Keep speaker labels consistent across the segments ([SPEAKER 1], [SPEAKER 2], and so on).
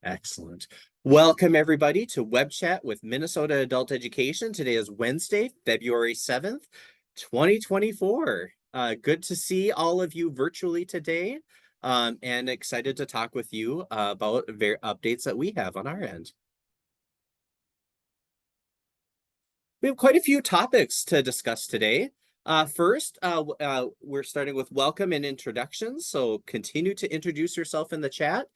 [SPEAKER 1] Excellent. Welcome, everybody, to WebChat with Minnesota Adult Education. Today is Wednesday, February 7th, 2024. Good to see all of you virtually today, and excited to talk with you about updates that we have on our end. We have quite a few topics to discuss today. First, we're starting with welcome and introductions, so continue to introduce yourself in the chat.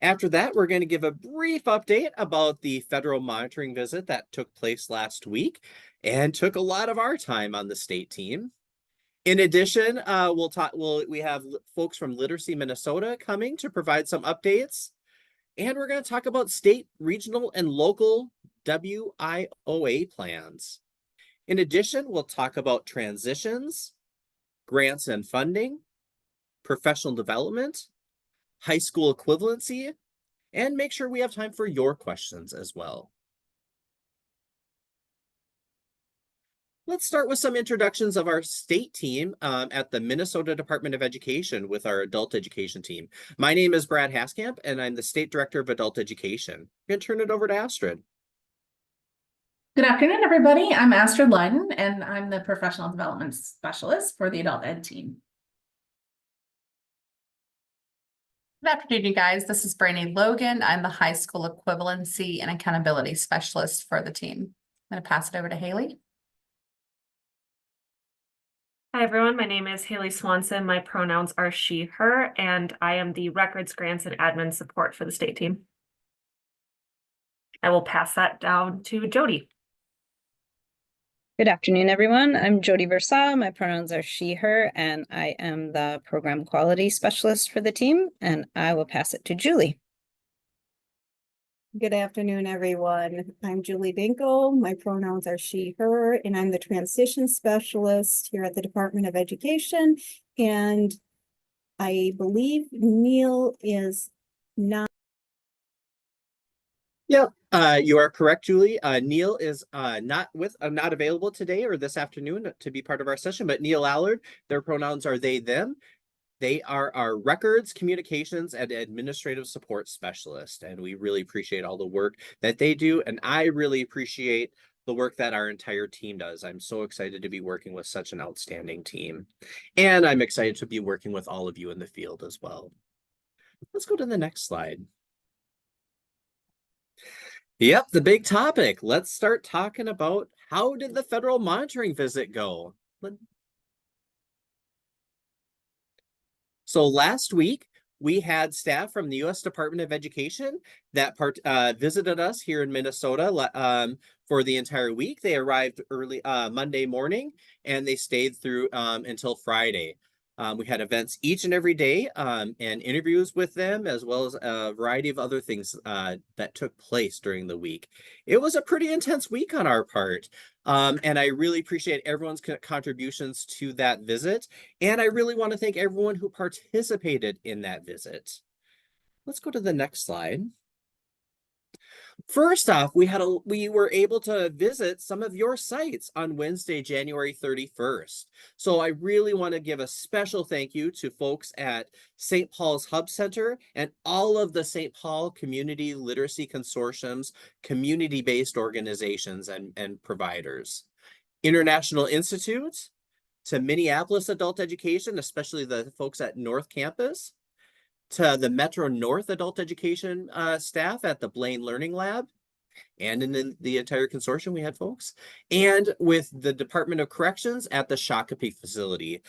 [SPEAKER 1] After that, we're going to give a brief update about the federal monitoring visit that took place last week and took a lot of our time on the state team. In addition, we have folks from Literacy Minnesota coming to provide some updates, and we're going to talk about state, regional, and local WIOA plans. In addition, we'll talk about transitions, grants and funding, professional development, high school equivalency, and make sure we have time for your questions as well. Let's start with some introductions of our state team at the Minnesota Department of Education with our adult education team. My name is Brad Haskamp, and I'm the State Director of Adult Education. I'm going to turn it over to Astrid.
[SPEAKER 2] Good afternoon, everybody. I'm Astrid Leiden, and I'm the Professional Development Specialist for the Adult Ed team.
[SPEAKER 3] Good afternoon, you guys. This is Brandy Logan. I'm the High School Equivalency and Accountability Specialist for the team. I'm going to pass it over to Haley.
[SPEAKER 4] Hi, everyone. My name is Haley Swanson. My pronouns are she, her, and I am the Records, Grants, and Admin Support for the state team. I will pass that down to Jody.
[SPEAKER 5] Good afternoon, everyone. I'm Jody Versa. My pronouns are she, her, and I am the Program Quality Specialist for the team, and I will pass it to Julie.
[SPEAKER 6] Good afternoon, everyone. I'm Julie Binkle. My pronouns are she, her, and I'm the Transition Specialist here at the Department of Education. And I believe Neil is not.
[SPEAKER 1] Yep, you are correct, Julie. Neil is not available today or this afternoon to be part of our session, but Neil Allard, their pronouns are they, them. They are our records, communications, and administrative support specialist, and we really appreciate all the work that they do, and I really appreciate the work that our entire team does. I'm so excited to be working with such an outstanding team, and I'm excited to be working with all of you in the field as well. Let's go to the next slide. Yep, the big topic. Let's start talking about how did the federal monitoring visit go? So last week, we had staff from the U.S. Department of Education that visited us here in Minnesota for the entire week. They arrived early Monday morning, and they stayed through until Friday. We had events each and every day and interviews with them, as well as a variety of other things that took place during the week. It was a pretty intense week on our part, and I really appreciate everyone's contributions to that visit, and I really want to thank everyone who participated in that visit. Let's go to the next slide. First off, we were able to visit some of your sites on Wednesday, January 31st. So I really want to give a special thank you to folks at St. Paul's Hub Center and all of the St. Paul Community Literacy Consortium's community-based organizations and providers. International Institute, to Minneapolis Adult Education, especially the folks at North Campus, to the Metro North Adult Education staff at the Blaine Learning Lab, and in the entire consortium we had folks, and with the Department of Corrections at the Shakopee facility.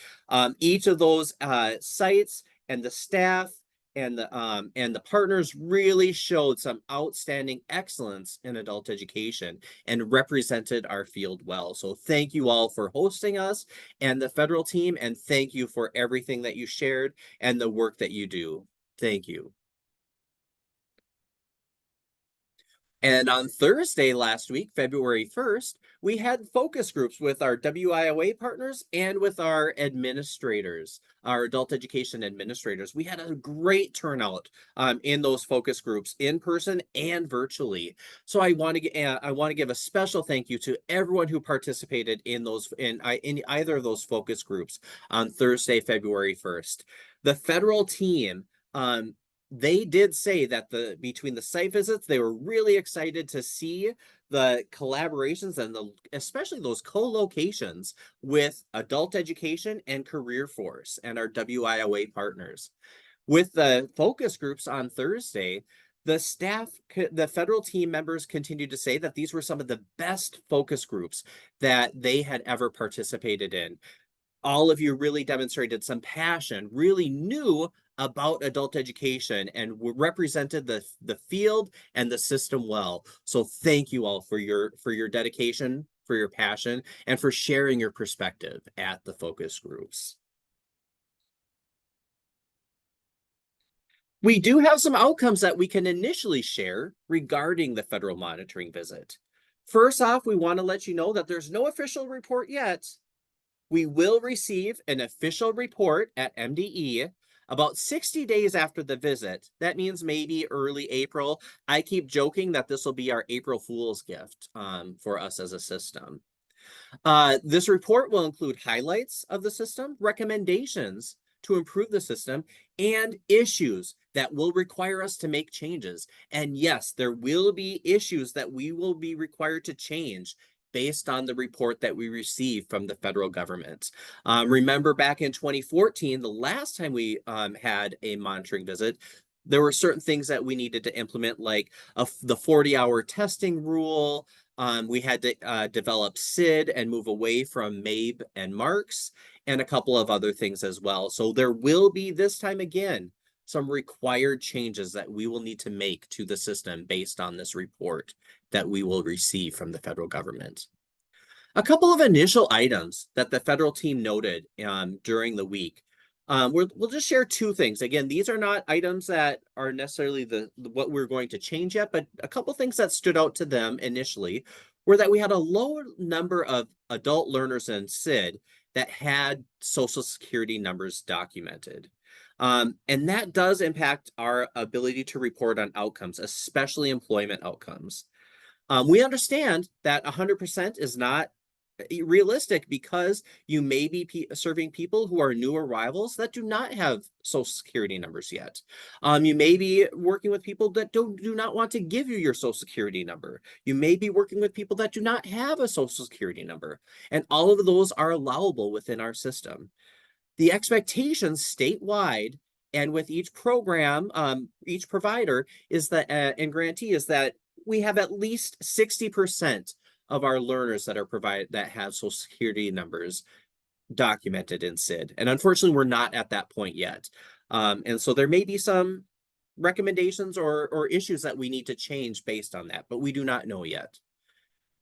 [SPEAKER 1] Each of those sites and the staff and the partners really showed some outstanding excellence in adult education and represented our field well. So thank you all for hosting us and the federal team, and thank you for everything that you shared and the work that you do. Thank you. And on Thursday last week, February 1st, we had focus groups with our WIOA partners and with our administrators, our adult education administrators. We had a great turnout in those focus groups, in person and virtually. So I want to give a special thank you to everyone who participated in either of those focus groups on Thursday, February 1st. The federal team they did say that between the site visits, they were really excited to see the collaborations and especially those co-locations with adult education and career force and our WIOA partners. With the focus groups on Thursday, the federal team members continued to say that these were some of the best focus groups that they had ever participated in. All of you really demonstrated some passion, really knew about adult education and represented the field and the system well. So thank you all for your dedication, for your passion, and for sharing your perspective at the focus groups. We do have some outcomes that we can initially share regarding the federal monitoring visit. First off, we want to let you know that there's no official report yet. We will receive an official report at MDE about 60 days after the visit. That means maybe early April. I keep joking that this will be our April Fool's gift for us as a system. This report will include highlights of the system, recommendations to improve the system, and issues that will require us to make changes. And yes, there will be issues that we will be required to change based on the report that we received from the federal government. Remember back in 2014, the last time we had a monitoring visit, there were certain things that we needed to implement, like the 40-hour testing rule. We had to develop SID and move away from MABE and MARCS, and a couple of other things as well. So there will be this time again some required changes that we will need to make to the system based on this report that we will receive from the federal government. A couple of initial items that the federal team noted during the week. We'll just share two things. Again, these are not items that are necessarily what we're going to change yet, but a couple things that stood out to them initially were that we had a lower number of adult learners in SID that had Social Security numbers documented. And that does impact our ability to report on outcomes, especially employment outcomes. We understand that 100% is not realistic because you may be serving people who are new arrivals that do not have Social Security numbers yet. You may be working with people that do not want to give you your Social Security number. You may be working with people that do not have a Social Security number. And all of those are allowable within our system. The expectations statewide and with each program, each provider is that, and grantee is that we have at least 60% of our learners that are that have Social Security numbers documented in SID. And unfortunately, we're not at that point yet. And so there may be some recommendations or issues that we need to change based on that, but we do not know yet.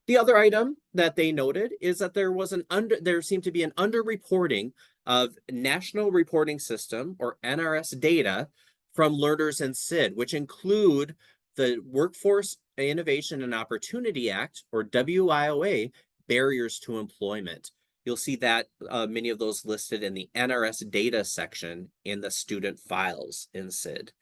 [SPEAKER 1] The other item that they noted is that there seemed to be an underreporting of National Reporting System or NRS data from learners in SID, which include the Workforce Innovation and Opportunity Act, or WIOA, barriers to employment. You'll see that many of those listed in the NRS data section in the student files in SID.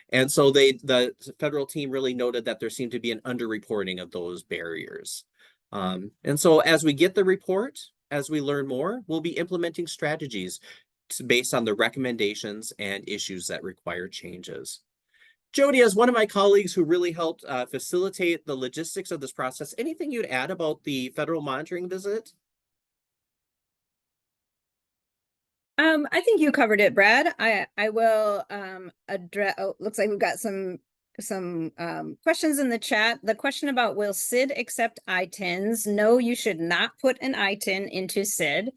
[SPEAKER 1] And so the federal team really noted that there seemed to be an underreporting of those barriers. And so as we get the report, as we learn more, we'll be implementing strategies based on the recommendations and issues that require changes. Jody, as one of my colleagues who really helped facilitate the logistics of this process, anything you'd add about the federal monitoring visit?
[SPEAKER 5] I think you covered it, Brad. I will address. Oh, looks like we've got some questions in the chat. The question about will SID accept ITINs? No, you should not put an ITIN into SID.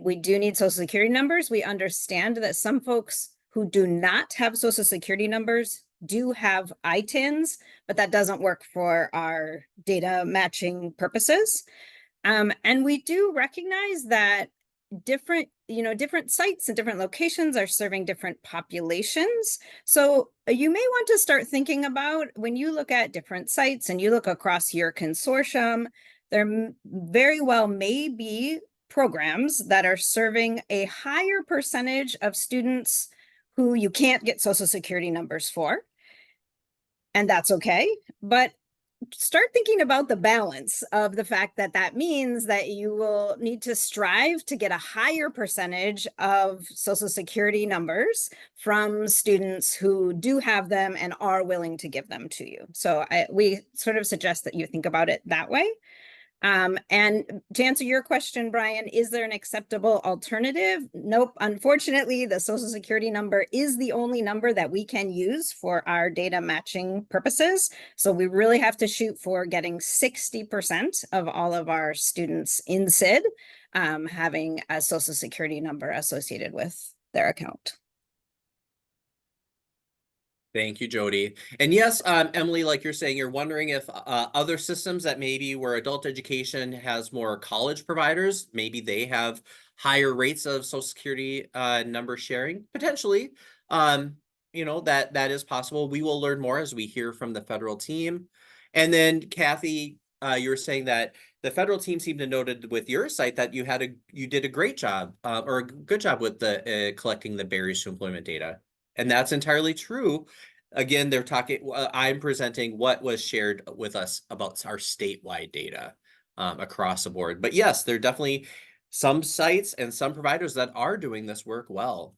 [SPEAKER 5] We do need Social Security numbers. We understand that some folks who do not have Social Security numbers do have ITINs, but that doesn't work for our data matching purposes. And we do recognize that different sites and different locations are serving different populations. So you may want to start thinking about, when you look at different sites and you look across your consortium, there very well may be programs that are serving a higher percentage of students who you can't get Social Security numbers for. And that's okay. But start thinking about the balance of the fact that that means that you will need to strive to get a higher percentage of Social Security numbers from students who do have them and are willing to give them to you. So we sort of suggest that you think about it that way. And to answer your question, Brian, is there an acceptable alternative? Nope. Unfortunately, the Social Security number is the only number that we can use for our data matching purposes. So we really have to shoot for getting 60% of all of our students in SID having a Social Security number associated with their account.
[SPEAKER 1] Thank you, Jody. And yes, Emily, like you're saying, you're wondering if other systems that maybe where adult education has more college providers, maybe they have higher rates of Social Security number sharing, potentially. You know, that is possible. We will learn more as we hear from the federal team. And then Kathy, you were saying that the federal team seemed to noted with your site that you did a great job or a good job with the collecting the barriers to employment data. And that's entirely true. Again, they're talking, I'm presenting what was shared with us about our statewide data across the board. But yes, there are definitely some sites and some providers that are doing this work well.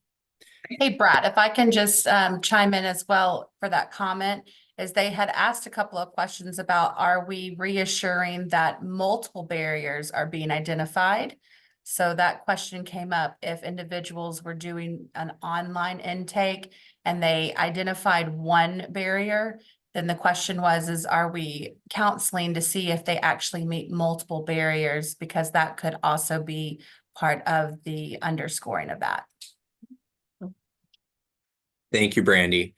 [SPEAKER 3] Hey, Brad, if I can just chime in as well for that comment, is they had asked a couple of questions about, are we reassuring that multiple barriers are being identified? So that question came up if individuals were doing an online intake and they identified one barrier, then the question was, are we counseling to see if they actually meet multiple barriers? Because that could also be part of the underscoring of that.
[SPEAKER 1] Thank you, Brandy.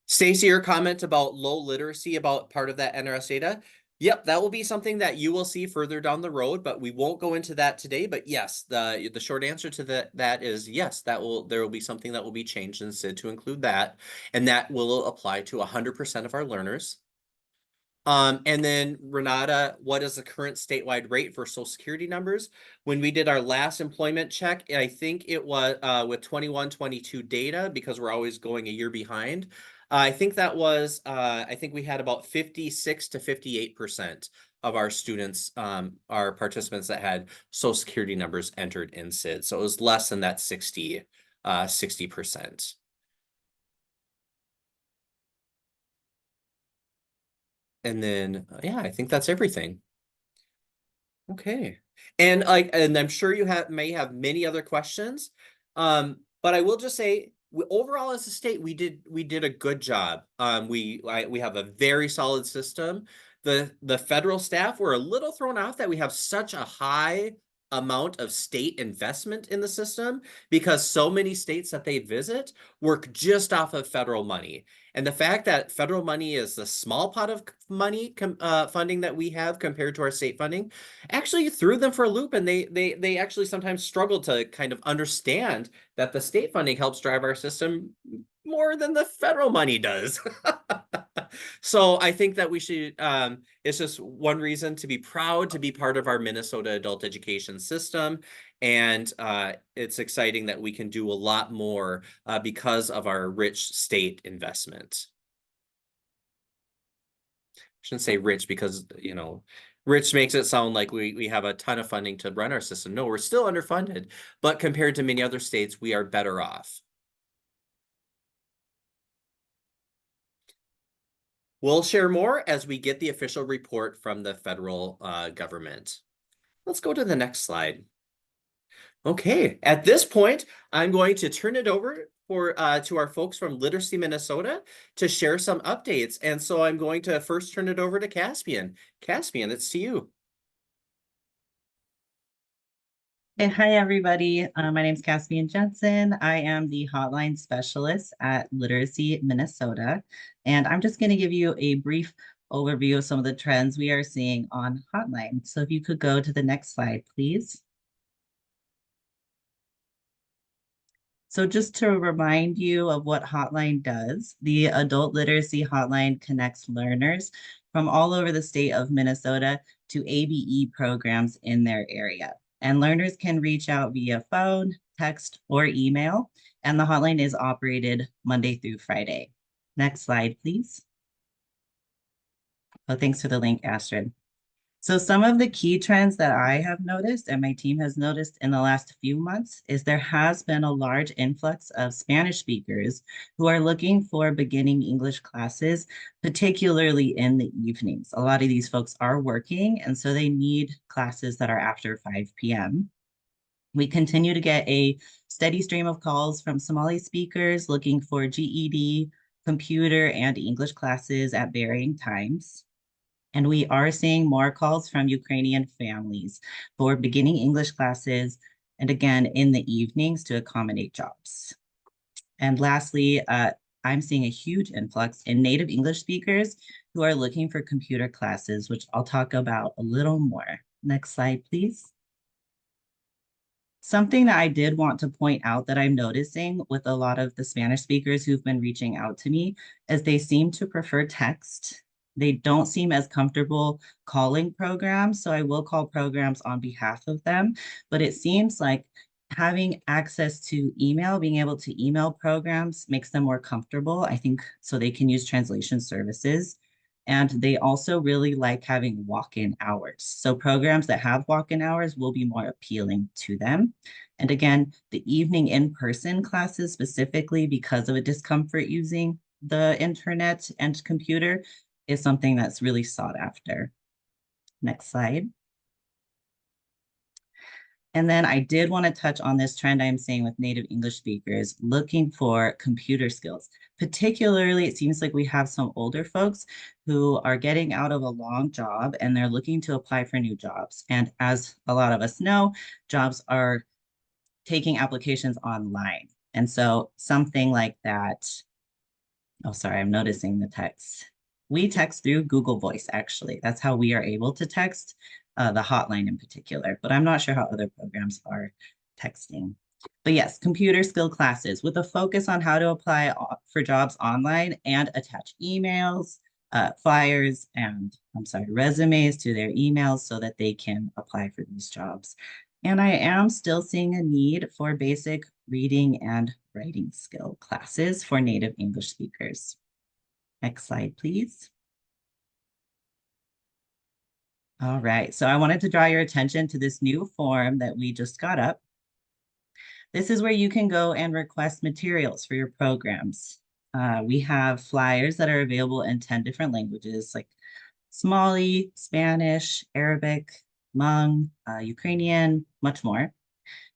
[SPEAKER 1] Stacy, your comment about low literacy about part of that NRS data. Yep, that will be something that you will see further down the road, but we won't go into that today. But yes, the short answer to that is yes, there will be something that will be changed in SID to include that, and that will apply to 100% of our learners. And then Renata, what is the current statewide rate for Social Security numbers? When we did our last employment check, I think it was with 21-22 data, because we're always going a year behind. I think that was, I think we had about 56 to 58% of our students, our participants that had Social Security numbers entered in SID. So it was less than that 60%. And then, yeah, I think that's everything. Okay. And I'm sure you may have many other questions. But I will just say, overall as a state, we did a good job. We have a very solid system. The federal staff were a little thrown off that we have such a high amount of state investment in the system, because so many states that they visit work just off of federal money. And the fact that federal money is the small pot of money funding that we have compared to our state funding actually threw them for a loop. And they actually sometimes struggle to kind of understand that the state funding helps drive our system more than the federal money does. So I think that we should, it's just one reason to be proud to be part of our Minnesota adult education system. And it's exciting that we can do a lot more because of our rich state investment. I shouldn't say rich because, you know, rich makes it sound like we have a ton of funding to run our system. No, we're still underfunded, but compared to many other states, we are better off. We'll share more as we get the official report from the federal government. Let's go to the next slide. Okay, at this point, I'm going to turn it over to our folks from Literacy Minnesota to share some updates. And so I'm going to first turn it over to Caspian. Caspian, it's to you.
[SPEAKER 7] Hey, hi, everybody. My name is Caspian Jensen. I am the hotline specialist at Literacy Minnesota. And I'm just going to give you a brief overview of some of the trends we are seeing on hotline. So if you could go to the next slide, please. So just to remind you of what Hotline does, the Adult Literacy Hotline connects learners from all over the state of Minnesota to ABE programs in their area. And learners can reach out via phone, text, or email, and the hotline is operated Monday through Friday. Next slide, please. Oh, thanks for the link, Astrid. So some of the key trends that I have noticed and my team has noticed in the last few months is there has been a large influx of Spanish speakers who are looking for beginning English classes, particularly in the evenings. A lot of these folks are working, and so they need classes that are after 5 p.m. We continue to get a steady stream of calls from Somali speakers looking for GED, computer, and English classes at varying times. And we are seeing more calls from Ukrainian families for beginning English classes, and again, in the evenings to accommodate jobs. And lastly, I'm seeing a huge influx in native English speakers who are looking for computer classes, which I'll talk about a little more. Next slide, please. Something that I did want to point out that I'm noticing with a lot of the Spanish speakers who've been reaching out to me is they seem to prefer text. They don't seem as comfortable calling programs, so I will call programs on behalf of them. But it seems like having access to email, being able to email programs makes them more comfortable, I think, so they can use translation services. And they also really like having walk-in hours. So programs that have walk-in hours will be more appealing to them. And again, the evening in-person classes specifically because of a discomfort using the internet and computer is something that's really sought after. Next slide. And then I did want to touch on this trend I'm seeing with native English speakers looking for computer skills. Particularly, it seems like we have some older folks who are getting out of a long job and they're looking to apply for new jobs. And as a lot of us know, jobs are taking applications online. And so something like that, oh, sorry, I'm noticing the text. We text through Google Voice, actually. That's how we are able to text, the hotline in particular, but I'm not sure how other programs are texting. But yes, computer skill classes with a focus on how to apply for jobs online and attach emails, flyers, and resumes to their emails so that they can apply for these jobs. And I am still seeing a need for basic reading and writing skill classes for native English speakers. Next slide, please. All right, so I wanted to draw your attention to this new form that we just got up. This is where you can go and request materials for your programs. We have flyers that are available in 10 different languages like Somali, Spanish, Arabic, Hmong, Ukrainian, much more.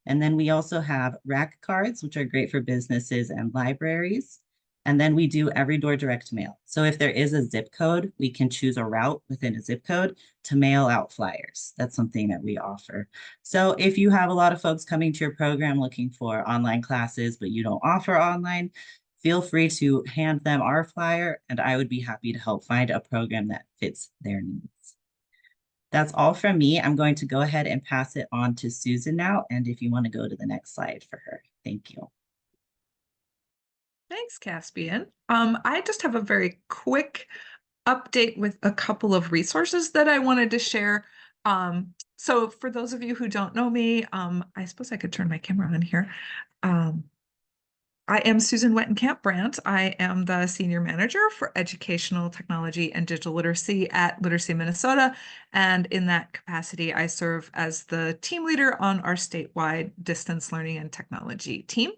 [SPEAKER 7] And then we also have rack cards, which are great for businesses and libraries. And then we do every door direct mail. So if there is a zip code, we can choose a route within a zip code to mail out flyers. That's something that we offer. So if you have a lot of folks coming to your program looking for online classes, but you don't offer online, feel free to hand them our flyer and I would be happy to help find a program that fits their needs. That's all from me. I'm going to go ahead and pass it on to Susan now. And if you want to go to the next slide for her, thank you.
[SPEAKER 8] Thanks, Caspian. I just have a very quick update with a couple of resources that I wanted to share. So for those of you who don't know me, I suppose I could turn my camera on here. I am Susan Wettenkamp-Brandt. I am the Senior Manager for Educational Technology and Digital Literacy at Literacy Minnesota. And in that capacity, I serve as the team leader on our statewide distance learning and technology team.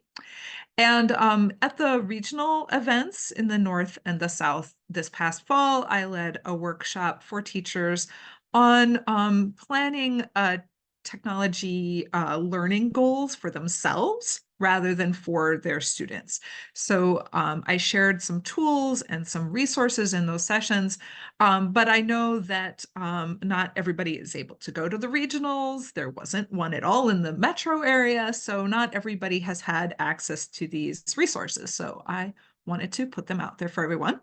[SPEAKER 8] And at the regional events in the North and the South this past fall, I led a workshop for teachers on planning technology learning goals for themselves rather than for their students. So I shared some tools and some resources in those sessions, but I know that not everybody is able to go to the regionals. There wasn't one at all in the metro area, so not everybody has had access to these resources. So I wanted to put them out there for everyone.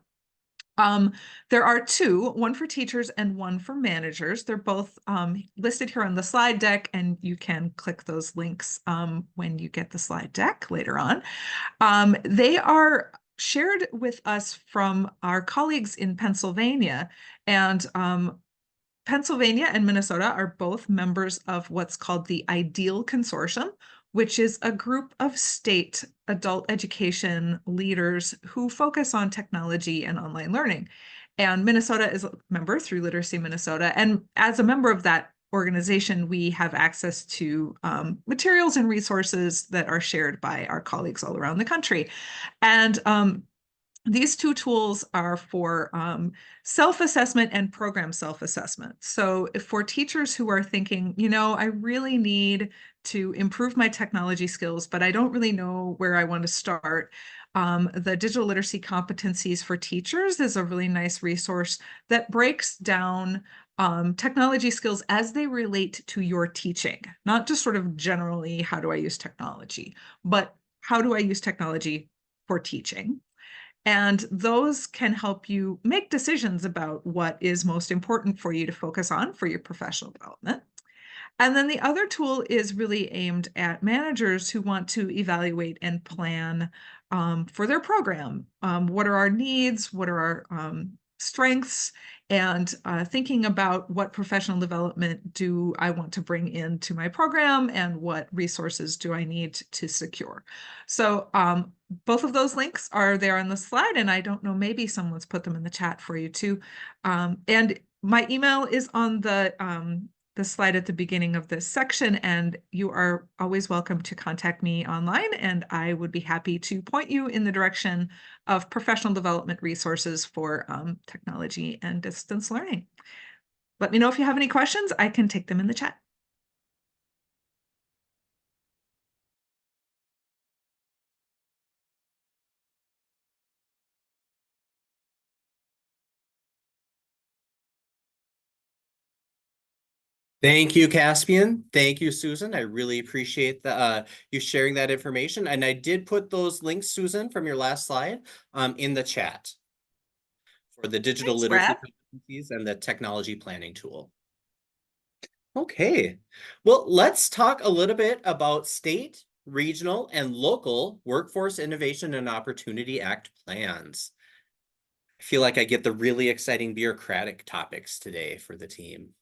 [SPEAKER 8] There are two, one for teachers and one for managers. They're both listed here on the slide deck, and you can click those links when you get the slide deck later on. They are shared with us from our colleagues in Pennsylvania, and Pennsylvania and Minnesota are both members of what's called the IDEAL Consortium, which is a group of state adult education leaders who focus on technology and online learning. And Minnesota is a member through Literacy Minnesota. And as a member of that organization, we have access to materials and resources that are shared by our colleagues all around the country. And these two tools are for self-assessment and program self-assessment. So for teachers who are thinking, you know, I really need to improve my technology skills, but I don't really know where I want to start. The Digital Literacy Competencies for Teachers is a really nice resource that breaks down technology skills as they relate to your teaching, not just sort of generally, how do I use technology, but how do I use technology for teaching? And those can help you make decisions about what is most important for you to focus on for your professional development. And then the other tool is really aimed at managers who want to evaluate and plan for their program. What are our needs? What are our strengths? And thinking about what professional development do I want to bring into my program and what resources do I need to secure? So both of those links are there on the slide, and I don't know, maybe someone's put them in the chat for you too. And my email is on the slide at the beginning of this section, and you are always welcome to contact me online, and I would be happy to point you in the direction of professional development resources for technology and distance learning. Let me know if you have any questions. I can take them in the chat.
[SPEAKER 1] Thank you, Caspian. Thank you, Susan. I really appreciate you sharing that information. And I did put those links, Susan, from your last slide in the chat for the digital
[SPEAKER 8] Thanks,
[SPEAKER 1] literacy
[SPEAKER 8] Brad.
[SPEAKER 1] competencies and the technology planning tool. Okay, well, let's talk a little bit about state, regional, and local Workforce Innovation and Opportunity Act plans. I feel like I get the really exciting bureaucratic topics today for the team.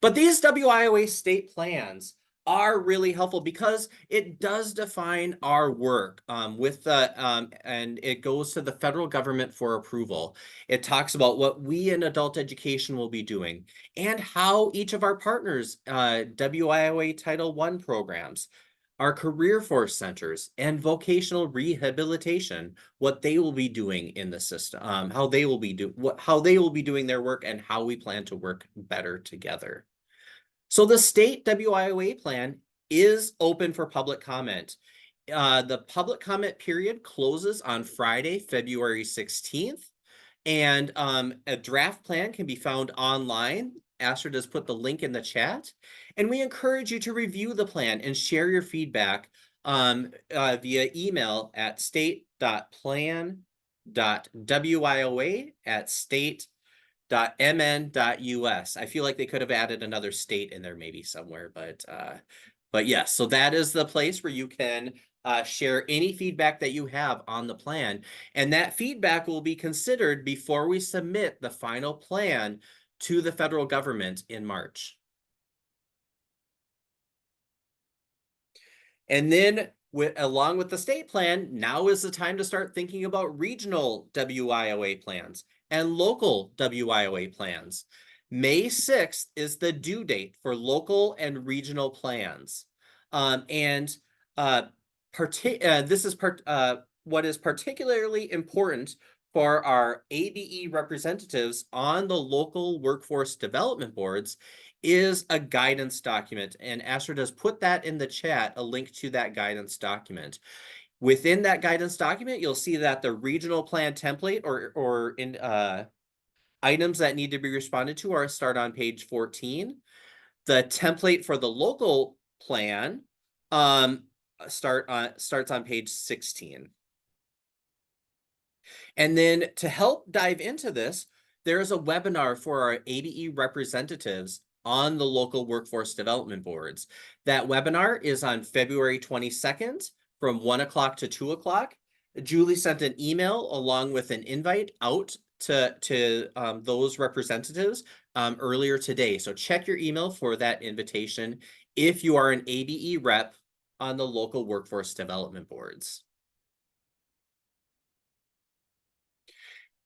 [SPEAKER 1] But these WIOA state plans are really helpful because it does define our work with the and it goes to the federal government for approval. It talks about what we in adult education will be doing and how each of our partners, WIOA Title I programs, our career force centers, and vocational rehabilitation, what they will be doing in the system, how they will be doing their work, and how we plan to work better together. So the state WIOA plan is open for public comment. The public comment period closes on Friday, February 16th, and a draft plan can be found online. Astrid has put the link in the chat, and we encourage you to review the plan and share your feedback via email at state.plan.wioa@state.mn.us. I feel like they could have added another state in there maybe somewhere, but yes, so that is the place where you can share any feedback that you have on the plan, and that feedback will be considered before we submit the final plan to the federal government in March. And then along with the state plan, now is the time to start thinking about regional WIOA plans and local WIOA plans. May 6th is the due date for local and regional plans. This is what is particularly important for our ABE representatives on the local workforce development boards is a guidance document. And Astrid has put that in the chat, a link to that guidance document. Within that guidance document, you'll see that the regional plan template or in items that need to be responded to start on page 14. The template for the local plan starts on page 16. And then to help dive into this, there is a webinar for our ABE representatives on the local workforce development boards. That webinar is on February 22nd from 1 o'clock to 2 o'clock. Julie sent an email along with an invite out to those representatives earlier today. So check your email for that invitation if you are an ABE rep on the local workforce development boards.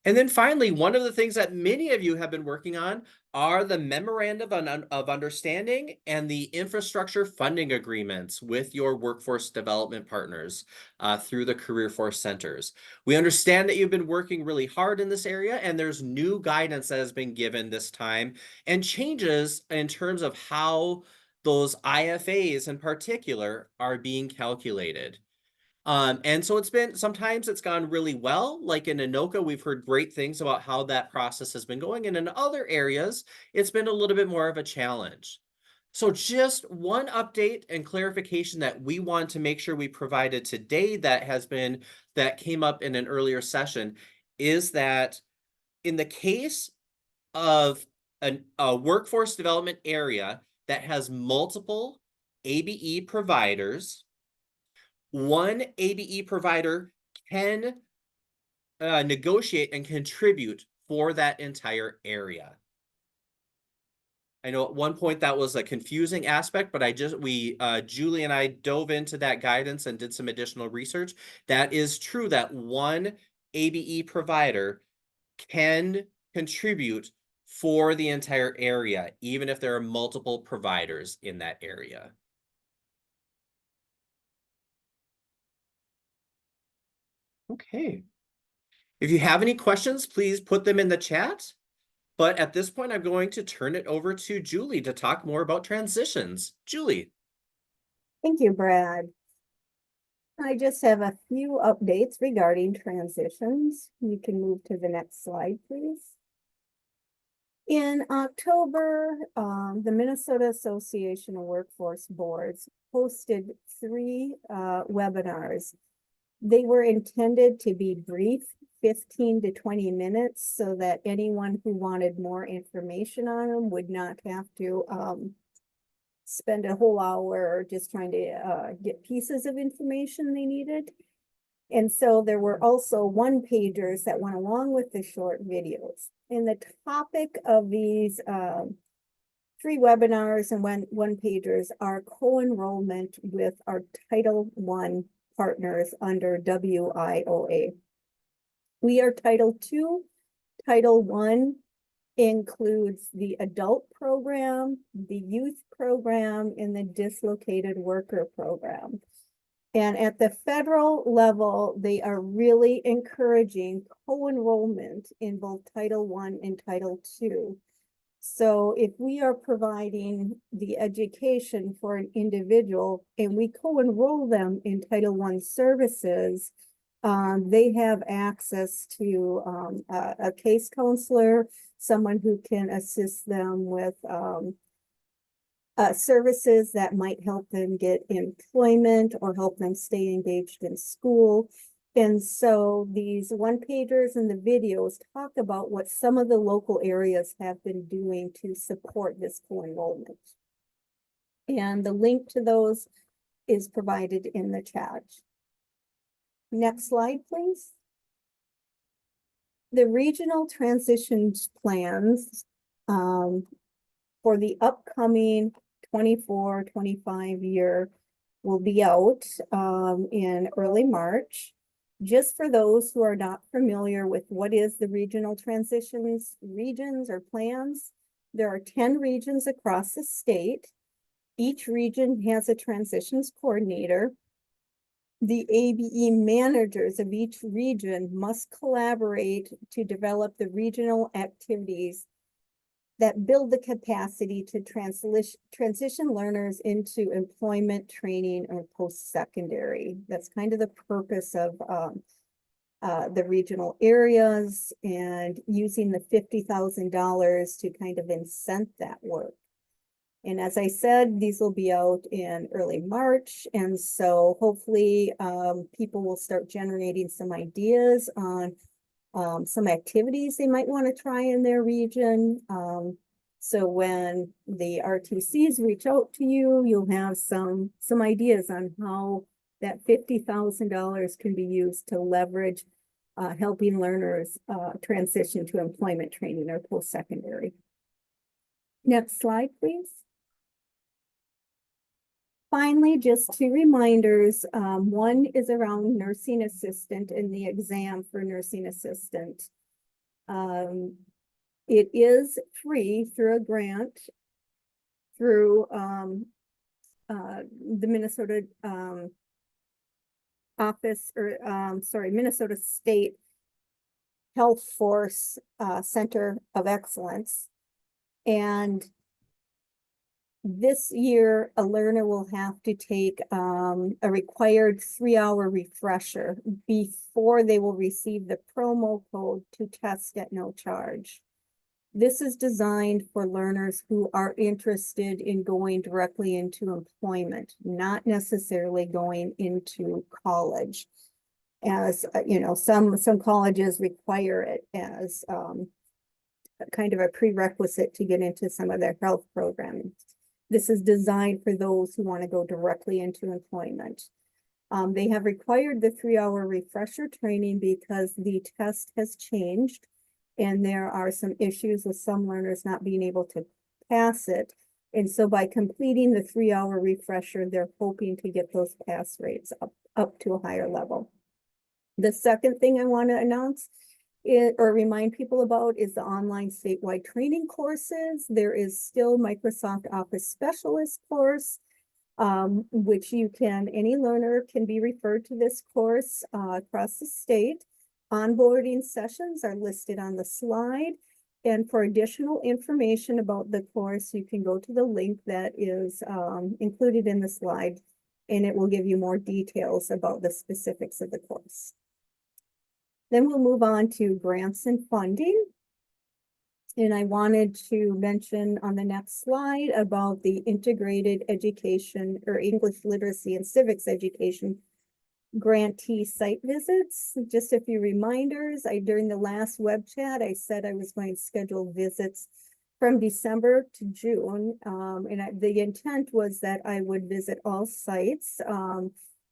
[SPEAKER 1] And then finally, one of the things that many of you have been working on are the memorandum of understanding and the infrastructure funding agreements with your workforce development partners through the Career Force Centers. We understand that you've been working really hard in this area, and there's new guidance that has been given this time and changes in terms of how those IFAs in particular are being calculated. And so sometimes it's gone really well. Like in Anoka, we've heard great things about how that process has been going. And in other areas, it's been a little bit more of a challenge. So just one update and clarification that we want to make sure we provided today that came up in an earlier session is that in the case of a workforce development area that has multiple ABE providers, one ABE provider can negotiate and contribute for that entire area. I know at one point that was a confusing aspect, but Julie and I dove into that guidance and did some additional research. That is true that one ABE provider can contribute for the entire area, even if there are multiple providers in that area. Okay. If you have any questions, please put them in the chat. But at this point, I'm going to turn it over to Julie to talk more about transitions. Julie.
[SPEAKER 6] Thank you, Brad. I just have a few updates regarding transitions. You can move to the next slide, please. In October, the Minnesota Association of Workforce Boards hosted 3 webinars. They were intended to be brief, 15 to 20 minutes, so that anyone who wanted more information on them would not have to spend a whole hour just trying to get pieces of information they needed. And so there were also one-pagers that went along with the short videos. And the topic of these 3 webinars and one-pagers are co-enrollment with our Title I partners under WIOA. We are Title II. Title I includes the adult program, the youth program, and the dislocated worker program. And at the federal level, they are really encouraging co-enrollment in both Title I and Title II. So if we are providing the education for an individual and we co-enroll them in Title I services, they have access to a case counselor, someone who can assist them with services that might help them get employment or help them stay engaged in school. And so these one-pagers and the videos talk about what some of the local areas have been doing to support this co-enrollment. And the link to those is provided in the chat. Next slide, please. The regional transitions plans for the upcoming 24-25 year will be out in early March. Just for those who are not familiar with what is the regional transitions regions or plans, there are 10 regions across the state. Each region has a transitions coordinator. The ABE managers of each region must collaborate to develop the regional activities that build the capacity to transition learners into employment, training, or post-secondary. That's kind of the purpose of the regional areas, and using the $50,000 to kind of incent that work. And as I said, these will be out in early March. And so hopefully people will start generating some ideas on some activities they might want to try in their region. So when the RTCs reach out to you, you'll have some ideas on how that $50,000 can be used to leverage helping learners transition to employment, training, or post-secondary. Next slide, please. Finally, just 2 reminders. One is around nursing assistant and the exam for nursing assistant. It is free through a grant through the Minnesota Minnesota State Health Force Center of Excellence. And this year, a learner will have to take a required 3-hour refresher before they will receive the promo code to test at no charge. This is designed for learners who are interested in going directly into employment, not necessarily going into college. As you know, some colleges require it as kind of a prerequisite to get into some of their health programming. This is designed for those who want to go directly into employment. They have required the 3-hour refresher training because the test has changed and there are some issues with some learners not being able to pass it. And so by completing the 3-hour refresher, they're hoping to get those pass rates up to a higher level. The second thing I want to announce or remind people about is the online statewide training courses. There is still Microsoft Office Specialist course, which any learner can be referred to this course across the state. Onboarding sessions are listed on the slide. And for additional information about the course, you can go to the link that is included in the slide, and it will give you more details about the specifics of the course. Then we'll move on to grants and funding. And I wanted to mention on the next slide about the integrated education or English literacy and civics education grantee site visits. Just a few reminders. During the last web chat, I said I was going to schedule visits from December to June. The intent was that I would visit all sites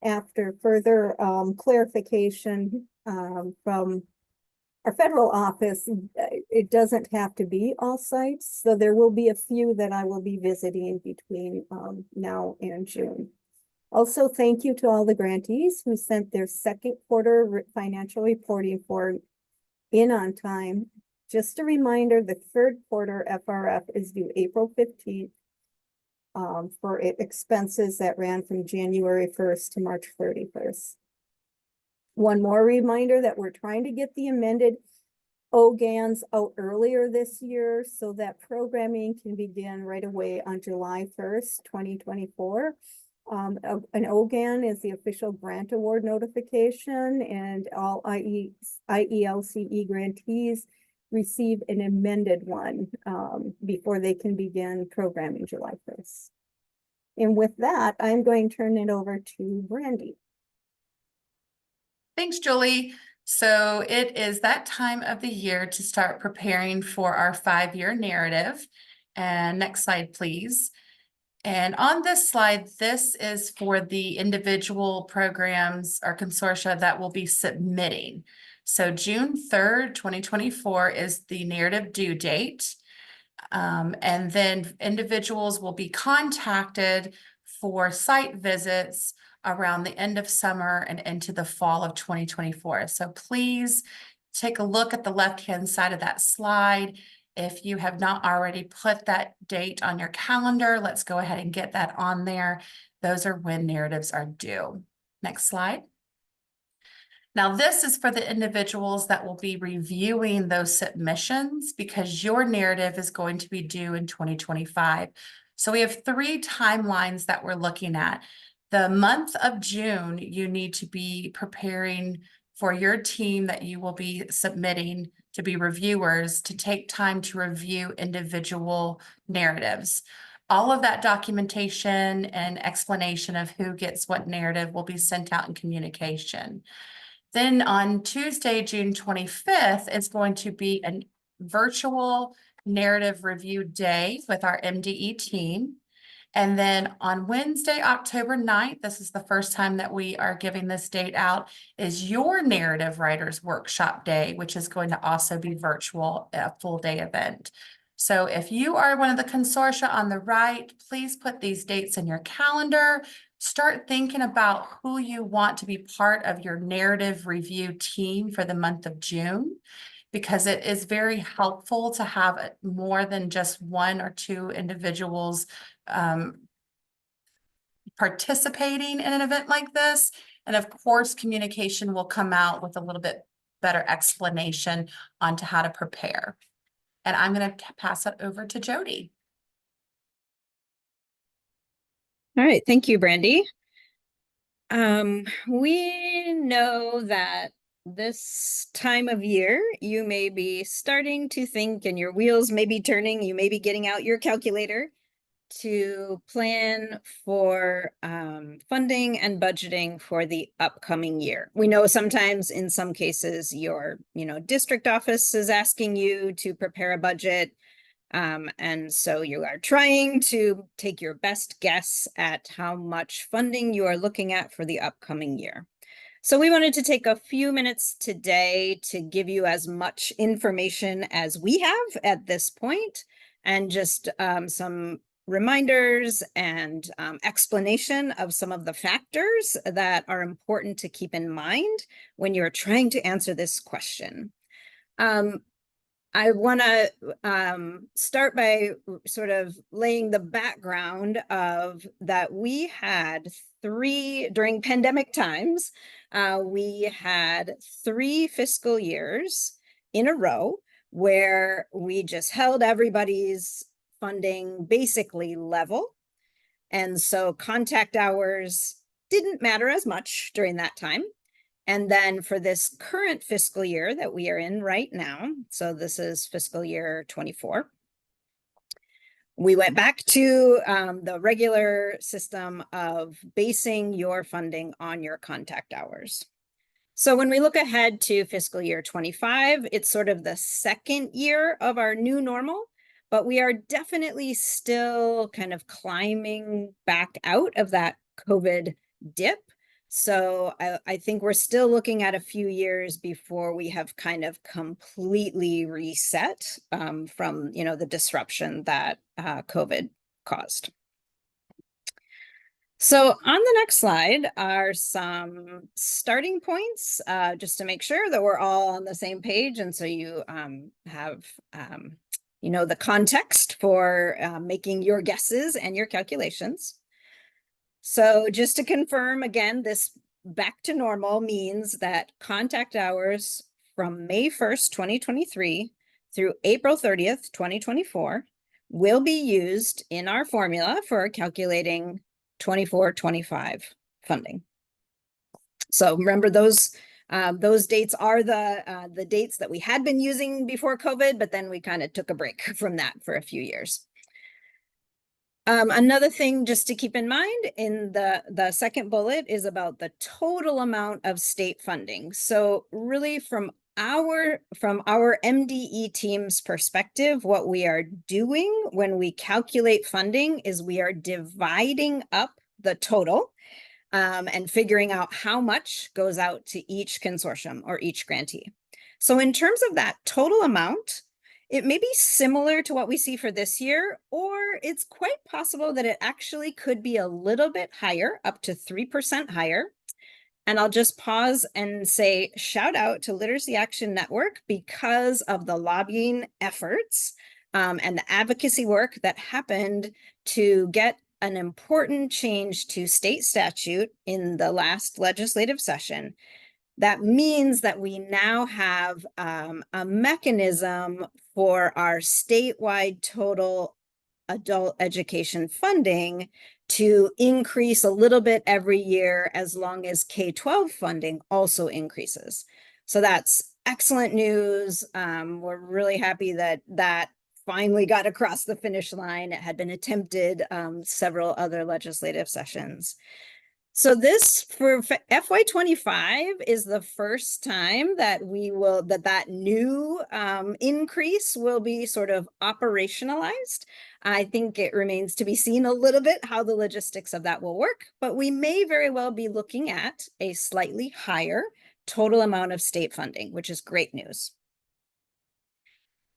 [SPEAKER 6] after further clarification from our federal office. It doesn't have to be all sites. So there will be a few that I will be visiting between now and June. Also, thank you to all the grantees who sent their second quarter financial reporting in on time. Just a reminder, the third quarter FRF is due April 15th for expenses that ran from January 1st to March 31st. One more reminder that we're trying to get the amended OGANs out earlier this year so that programming can begin right away on July 1st, 2024. An OGAN is the official grant award notification, and all IELCE grantees receive an amended one before they can begin programming July 1st. And with that, I'm going to turn it over to Brandy.
[SPEAKER 3] Thanks, Julie. So it is that time of the year to start preparing for our 5-year narrative. And next slide, please. And on this slide, this is for the individual programs or consortia that will be submitting. So June 3rd, 2024 is the narrative due date. And then individuals will be contacted for site visits around the end of summer and into the fall of 2024. So please take a look at the left-hand side of that slide. If you have not already put that date on your calendar, let's go ahead and get that on there. Those are when narratives are due. Next slide. Now, this is for the individuals that will be reviewing those submissions because your narrative is going to be due in 2025. So we have 3 timelines that we're looking at. The month of June, you need to be preparing for your team that you will be submitting to be reviewers to take time to review individual narratives. All of that documentation and explanation of who gets what narrative will be sent out in communication. Then on Tuesday, June 25th, is going to be a virtual narrative review day with our MDE team. And then on Wednesday, October 9th, this is the first time that we are giving this date out, is your narrative writers workshop day, which is going to also be virtual, a full day event. So if you are one of the consortia on the right, please put these dates in your calendar. Start thinking about who you want to be part of your narrative review team for the month of June. because it is very helpful to have more than just one or two individuals participating in an event like this. And of course, communication will come out with a little bit better explanation onto how to prepare. And I'm going to pass it over to Jody.
[SPEAKER 5] All right, thank you, Brandy. We know that this time of year, you may be starting to think and your wheels may be turning, you may be getting out your calculator to plan for funding and budgeting for the upcoming year. We know sometimes in some cases your district office is asking you to prepare a budget. And so you are trying to take your best guess at how much funding you are looking at for the upcoming year. So we wanted to take a few minutes today to give you as much information as we have at this point, and just some reminders and explanation of some of the factors that are important to keep in mind when you're trying to answer this question. I want to start by sort of laying the background of that we had during pandemic times, we had 3 fiscal years in a row where we just held everybody's funding basically level. And so contact hours didn't matter as much during that time. And then for this current fiscal year that we are in right now, so this is fiscal year 24, we went back to the regular system of basing your funding on your contact hours. So when we look ahead to fiscal year 25, it's sort of the second year of our new normal, but we are definitely still kind of climbing back out of that COVID dip. So I think we're still looking at a few years before we have kind of completely reset from the disruption that COVID caused. So on the next slide are some starting points, just to make sure that we're all on the same page, and so you have the context for making your guesses and your calculations. So just to confirm again, this back to normal means that contact hours from May 1st, 2023 through April 30th, 2024 will be used in our formula for calculating 24-25 funding. So remember those dates are the dates that we had been using before COVID, but then we kind of took a break from that for a few years. Another thing just to keep in mind in the second bullet is about the total amount of state funding. So really from our MDE team's perspective, what we are doing when we calculate funding is we are dividing up the total and figuring out how much goes out to each consortium or each grantee. So in terms of that total amount, it may be similar to what we see for this year, or it's quite possible that it actually could be a little bit higher, up to 3% higher. And I'll just pause and say, shout out to Literacy Action Network because of the lobbying efforts and the advocacy work that happened to get an important change to state statute in the last legislative session. That means that we now have a mechanism for our statewide total adult education funding to increase a little bit every year as long as K-12 funding also increases. So that's excellent news. We're really happy that that finally got across the finish line. It had been attempted several other legislative sessions. So this for FY25 is the first time that that new increase will be sort of operationalized. I think it remains to be seen a little bit how the logistics of that will work, but we may very well be looking at a slightly higher total amount of state funding, which is great news.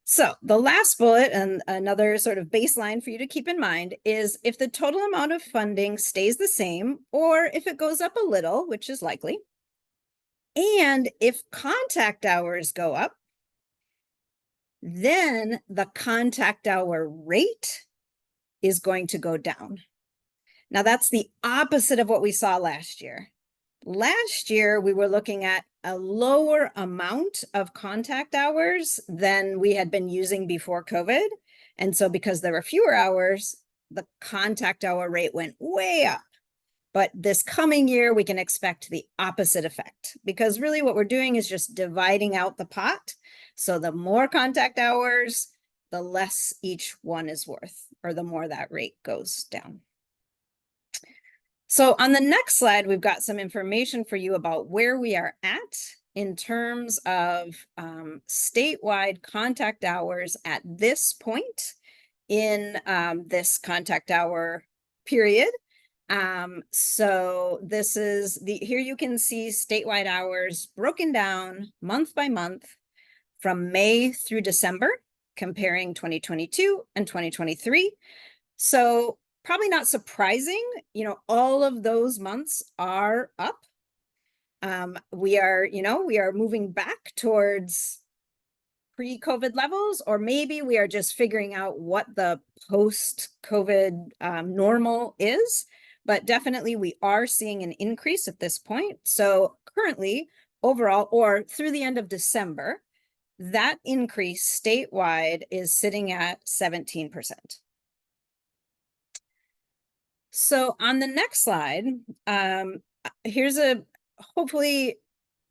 [SPEAKER 5] So the last bullet, and another sort of baseline for you to keep in mind, is if the total amount of funding stays the same, or if it goes up a little, which is likely, and if contact hours go up, then the contact hour rate is going to go down. Now that's the opposite of what we saw last year. Last year, we were looking at a lower amount of contact hours than we had been using before COVID. And so because there were fewer hours, the contact hour rate went way up. But this coming year, we can expect the opposite effect, because really what we're doing is just dividing out the pot. So the more contact hours, the less each one is worth, or the more that rate goes down. So on the next slide, we've got some information for you about where we are at in terms of statewide contact hours at this point in this contact hour period. So this is here you can see statewide hours broken down month by month from May through December, comparing 2022 and 2023. So probably not surprising, you know, all of those months are up. We are moving back towards pre-COVID levels, or maybe we are just figuring out what the post-COVID normal is, but definitely we are seeing an increase at this point. So currently, overall, or through the end of December, that increase statewide is sitting at 17%. So on the next slide, here's a hopefully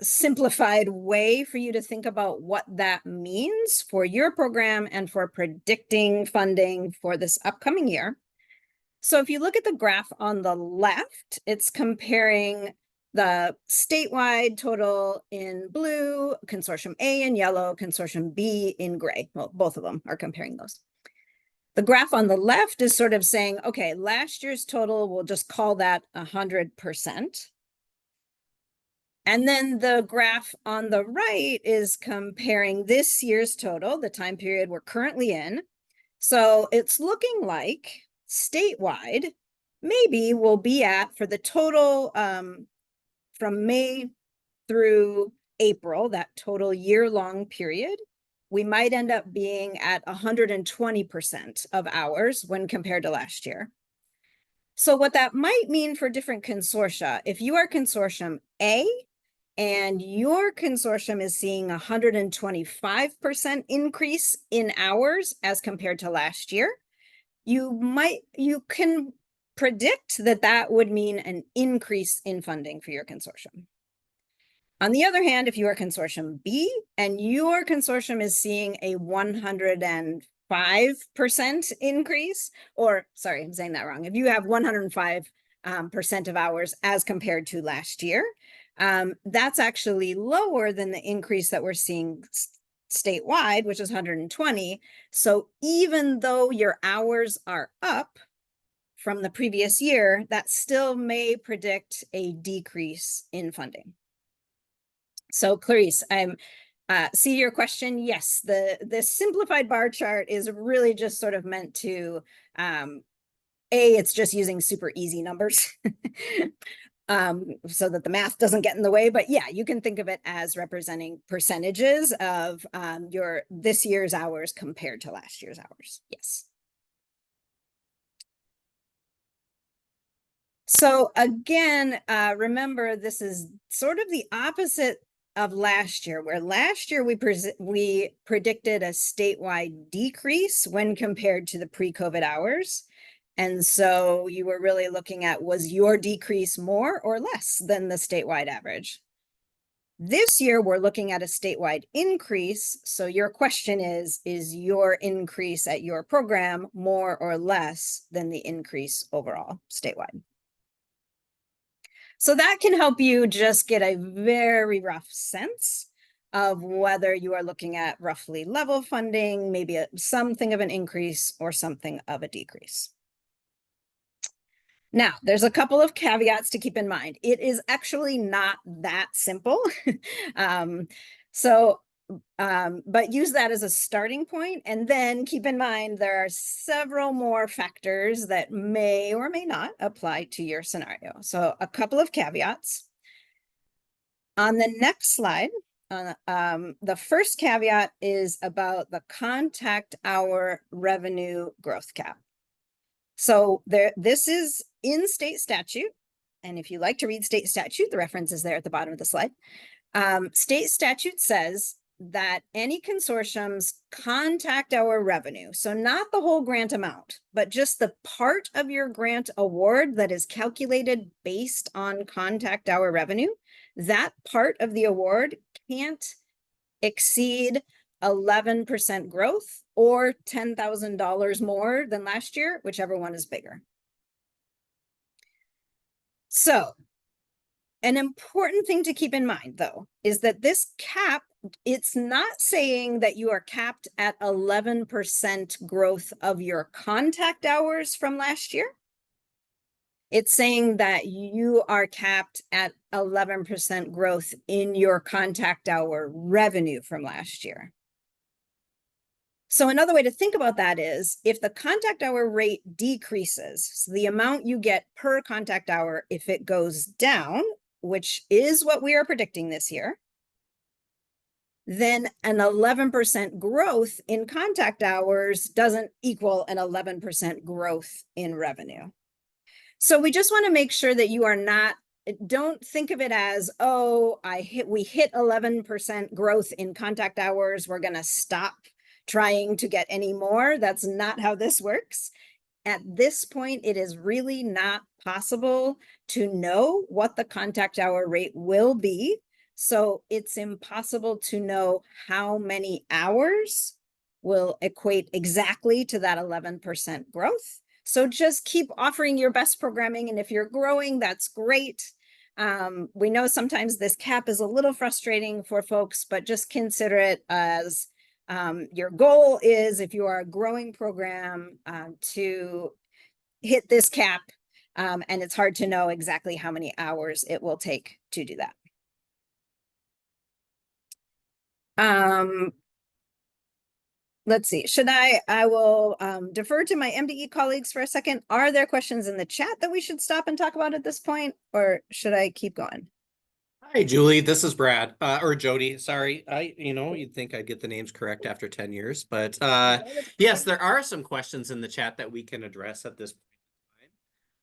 [SPEAKER 5] simplified way for you to think about what that means for your program and for predicting funding for this upcoming year. So if you look at the graph on the left, it's comparing the statewide total in blue, Consortium A in yellow, Consortium B in gray. Well, both of them are comparing those. The graph on the left is sort of saying, okay, last year's total, we'll just call that 100%. And then the graph on the right is comparing this year's total, the time period we're currently in. So it's looking like statewide, maybe we'll be at, for the total from May through April, that total year-long period, we might end up being at 120% of hours when compared to last year. So what that might mean for different consortia, if you are Consortium A and your consortium is seeing 125% increase in hours as compared to last year, you can predict that that would mean an increase in funding for your consortium. On the other hand, if you are Consortium B and your consortium is seeing a 105% increase, or sorry, I'm saying that wrong. If you have 105% of hours as compared to last year, that's actually lower than the increase that we're seeing statewide, which is 120. So even though your hours are up from the previous year, that still may predict a decrease in funding. So Clarice, see your question. Yes, the simplified bar chart is really just sort of meant to, it's just using super easy numbers so that the math doesn't get in the way. But yeah, you can think of it as representing percentages of this year's hours compared to last year's hours. Yes. So again, remember, this is sort of the opposite of last year, where last year we predicted a statewide decrease when compared to the pre-COVID hours. And so you were really looking at, was your decrease more or less than the statewide average? This year, we're looking at a statewide increase. So your question is your increase at your program more or less than the increase overall statewide? So that can help you just get a very rough sense of whether you are looking at roughly level funding, maybe something of an increase or something of a decrease. Now, there's a couple of caveats to keep in mind. It is actually not that simple. But use that as a starting point, and then keep in mind there are several more factors that may or may not apply to your scenario. So a couple of caveats. On the next slide, The first caveat is about the contact hour revenue growth cap. So this is in state statute. And if you like to read state statute, the reference is there at the bottom of the slide. State statute says that any consortium's contact hour revenue, so not the whole grant amount, but just the part of your grant award that is calculated based on contact hour revenue, that part of the award can't exceed 11% growth or $10,000 more than last year, whichever one is bigger. So an important thing to keep in mind, though, is that this cap, it's not saying that you are capped at 11% growth of your contact hours from last year. It's saying that you are capped at 11% growth in your contact hour revenue from last year. So another way to think about that is if the contact hour rate decreases, so the amount you get per contact hour, if it goes down, which is what we are predicting this year, then an 11% growth in contact hours doesn't equal an 11% growth in revenue. So we just want to make sure that you are not, don't think of it as, oh, we hit 11% growth in contact hours, we're going to stop trying to get any more. That's not how this works. At this point, it is really not possible to know what the contact hour rate will be. So it's impossible to know how many hours will equate exactly to that 11% growth. So just keep offering your best programming. And if you're growing, that's great. We know sometimes this cap is a little frustrating for folks, but just consider it as your goal is, if you are a growing program, to hit this cap, and it's hard to know exactly how many hours it will take to do that. Let's see, I will defer to my MDE colleagues for a second. Are there questions in the chat that we should stop and talk about at this point, or should I keep going?
[SPEAKER 1] Hi, Julie. This is Brad, or Jody. Sorry. You'd think I'd get the names correct after 10 years, but yes, there are some questions in the chat that we can address at this point in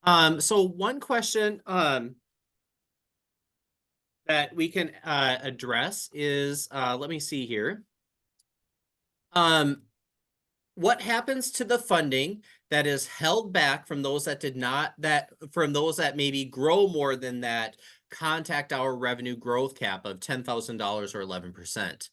[SPEAKER 1] time. So one question that we can address is, let me see here. What happens to the funding that is held back from those that maybe grow more than that contact hour revenue growth cap of $10,000 or 11%?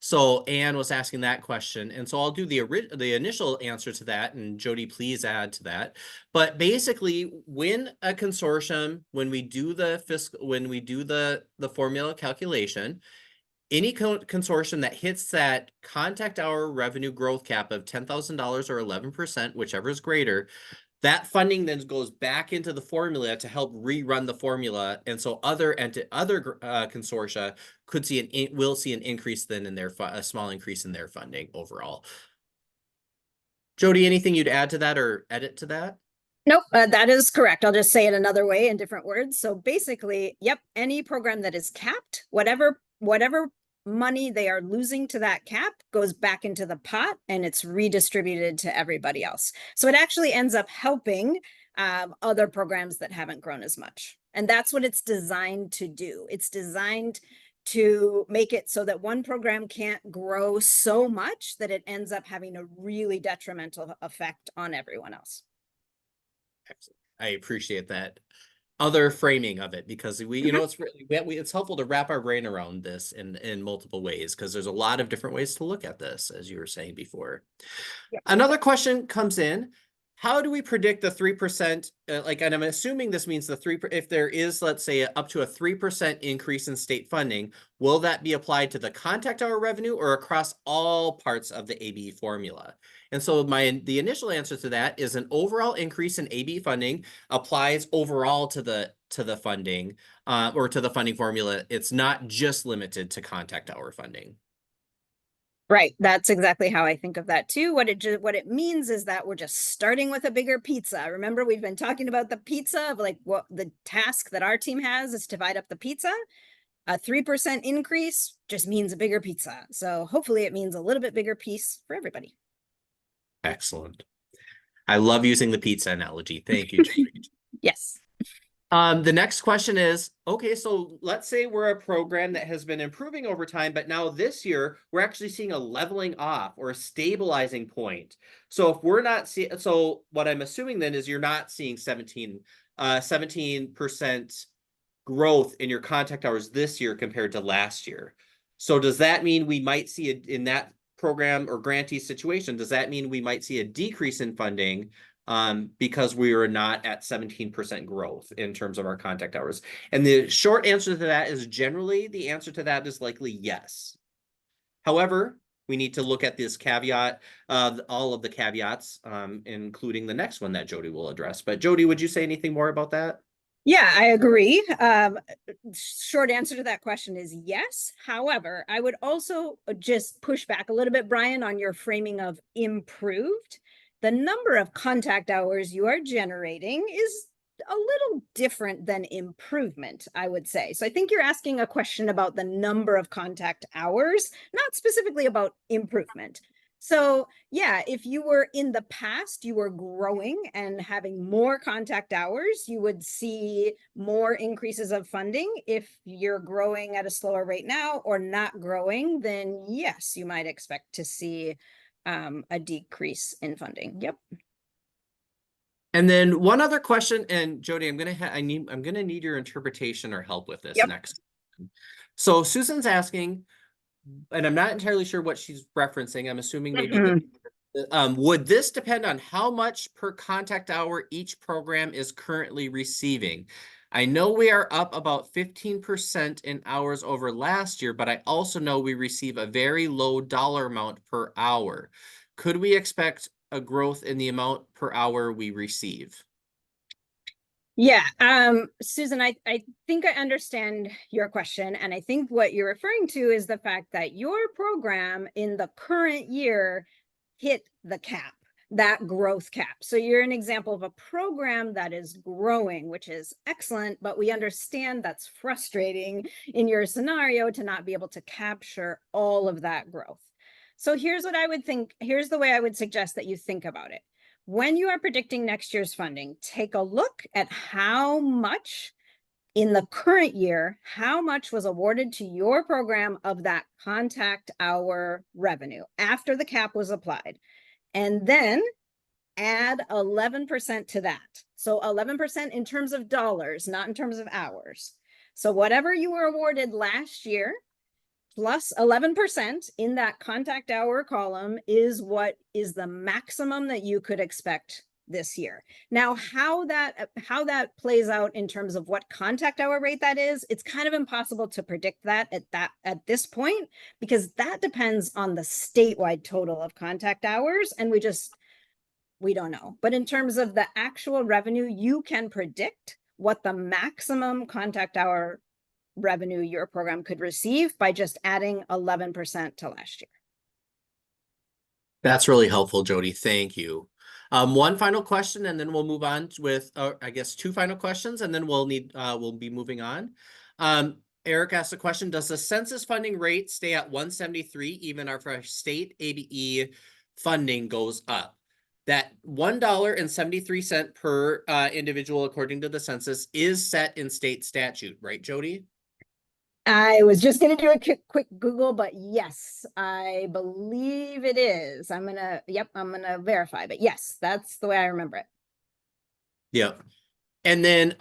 [SPEAKER 1] So Anne was asking that question, and so I'll do the initial answer to that, and Jody, please add to that. But basically, when a consortium, when we do the formula calculation, any consortium that hits that contact hour revenue growth cap of $10,000 or 11%, whichever is greater, that funding then goes back into the formula to help rerun the formula. And so other consortia will see an increase then in a small increase in their funding overall. Jody, anything you'd add to that or edit to that?
[SPEAKER 5] Nope, that is correct. I'll just say it another way in different words. So basically, yep, any program that is capped, whatever money they are losing to that cap goes back into the pot and it's redistributed to everybody else. So it actually ends up helping other programs that haven't grown as much. And that's what it's designed to do. It's designed to make it so that one program can't grow so much that it ends up having a really detrimental effect on everyone else.
[SPEAKER 1] Excellent. I appreciate that other framing of it, because it's helpful to wrap our brain around this in multiple ways, because there's a lot of different ways to look at this, as you were saying before. Yep. Another question comes in: how do we predict the 3%? And I'm assuming this means if there is, let's say, up to a 3% increase in state funding, will that be applied to the contact hour revenue or across all parts of the ABE formula? And so the initial answer to that is an overall increase in ABE funding applies overall to the funding or to the funding formula. It's not just limited to contact hour funding.
[SPEAKER 5] Right. That's exactly how I think of that too. What it means is that we're just starting with a bigger pizza. Remember, we've been talking about the pizza of like what the task that our team has is to divide up the pizza. A 3% increase just means a bigger pizza. So hopefully it means a little bit bigger piece for everybody.
[SPEAKER 1] Excellent. I love using the pizza analogy. Thank you, Jody.
[SPEAKER 5] Yes.
[SPEAKER 1] The next question is, okay, so let's say we're a program that has been improving over time, but now this year we're actually seeing a leveling off or a stabilizing point. So if we're not seeing, so what I'm assuming then is you're not seeing 17% growth in your contact hours this year compared to last year. So does that mean we might see it in that program or grantee situation? Does that mean we might see a decrease in funding because we are not at 17% growth in terms of our contact hours? And the short answer to that is generally the answer to that is likely yes. However, we need to look at this caveat, all of the caveats, including the next one that Jody will address. But Jody, would you say anything more about that?
[SPEAKER 5] Yeah, I agree. Short answer to that question is yes. However, I would also just push back a little bit, Brian, on your framing of improved. The number of contact hours you are generating is a little different than improvement, I would say. So I think you're asking a question about the number of contact hours, not specifically about improvement. So yeah, if you were in the past, you were growing and having more contact hours, you would see more increases of funding. If you're growing at a slower rate now or not growing, then yes, you might expect to see a decrease in funding. Yep.
[SPEAKER 1] And then one other question, and Jody, I'm gonna need your interpretation or help with this next. So Susan's asking, and I'm not entirely sure what she's referencing. I'm assuming maybe would this depend on how much per contact hour each program is currently receiving? I know we are up about 15% in hours over last year, but I also know we receive a very low dollar amount per hour. Could we expect a growth in the amount per hour we receive?
[SPEAKER 5] Yeah, Susan, I think I understand your question. And I think what you're referring to is the fact that your program in the current year hit the cap, that growth cap. So you're an example of a program that is growing, which is excellent, but we understand that's frustrating in your scenario to not be able to capture all of that growth. So here's what I would think, here's the way I would suggest that you think about it. When you are predicting next year's funding, take a look at how much in the current year, how much was awarded to your program of that contact hour revenue after the cap was applied, and then add 11% to that. So 11% in terms of dollars, not in terms of hours. So whatever you were awarded last year, plus 11% in that contact hour column is what is the maximum that you could expect this year. Now, how that plays out in terms of what contact hour rate that is, it's kind of impossible to predict that at this point, because that depends on the statewide total of contact hours, and we don't know. But in terms of the actual revenue, you can predict what the maximum contact hour revenue your program could receive by just adding 11% to last year.
[SPEAKER 1] That's really helpful, Jody. Thank you. One final question, and then we'll move on with, I guess, two final questions, and then we'll be moving on. Eric asked a question: does the census funding rate stay at 173 even if our state ABE funding goes up? That $1.73 per individual, according to the census, is set in state statute, right, Jody?
[SPEAKER 5] I was just going to do a quick Google, but yes, I believe it is. I'm going to verify, but yes, that's the way I remember it.
[SPEAKER 1] Yeah. And then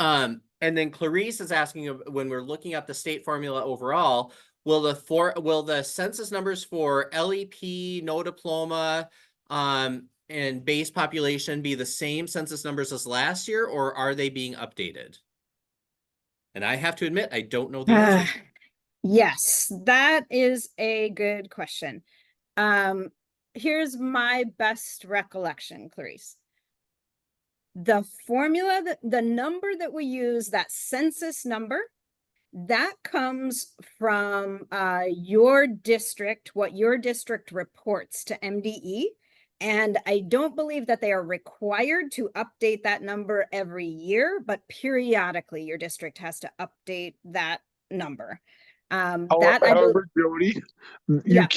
[SPEAKER 1] Clarice is asking, when we're looking at the state formula overall, will the census numbers for LEP, no diploma, and base population be the same census numbers as last year, or are they being updated? And I have to admit, I don't know the answer.
[SPEAKER 5] Yes, that is a good question. Here's my best recollection, Clarice. The formula, the number that we use, that census number, that comes from your district, what your district reports to MDE. And I don't believe that they are required to update that number every year, but periodically your district has to update that number. That I believe,
[SPEAKER 9] However, Jody,
[SPEAKER 5] yeah,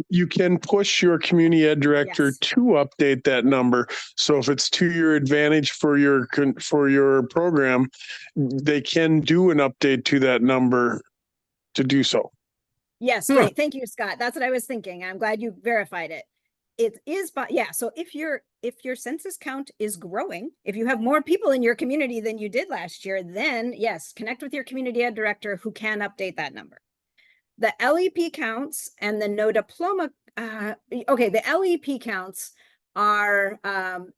[SPEAKER 9] you can push your community ed director
[SPEAKER 5] yes.
[SPEAKER 9] to update that number. So if it's to your advantage for your program, they can do an update to that number to do so.
[SPEAKER 5] Yes, great. Thank you, Scott. That's what I was thinking. I'm glad you verified it. It is, but yeah, so if your census count is growing, if you have more people in your community than you did last year, then yes, connect with your community ed director who can update that number. The LEP counts and the no diploma, okay, the LEP counts are,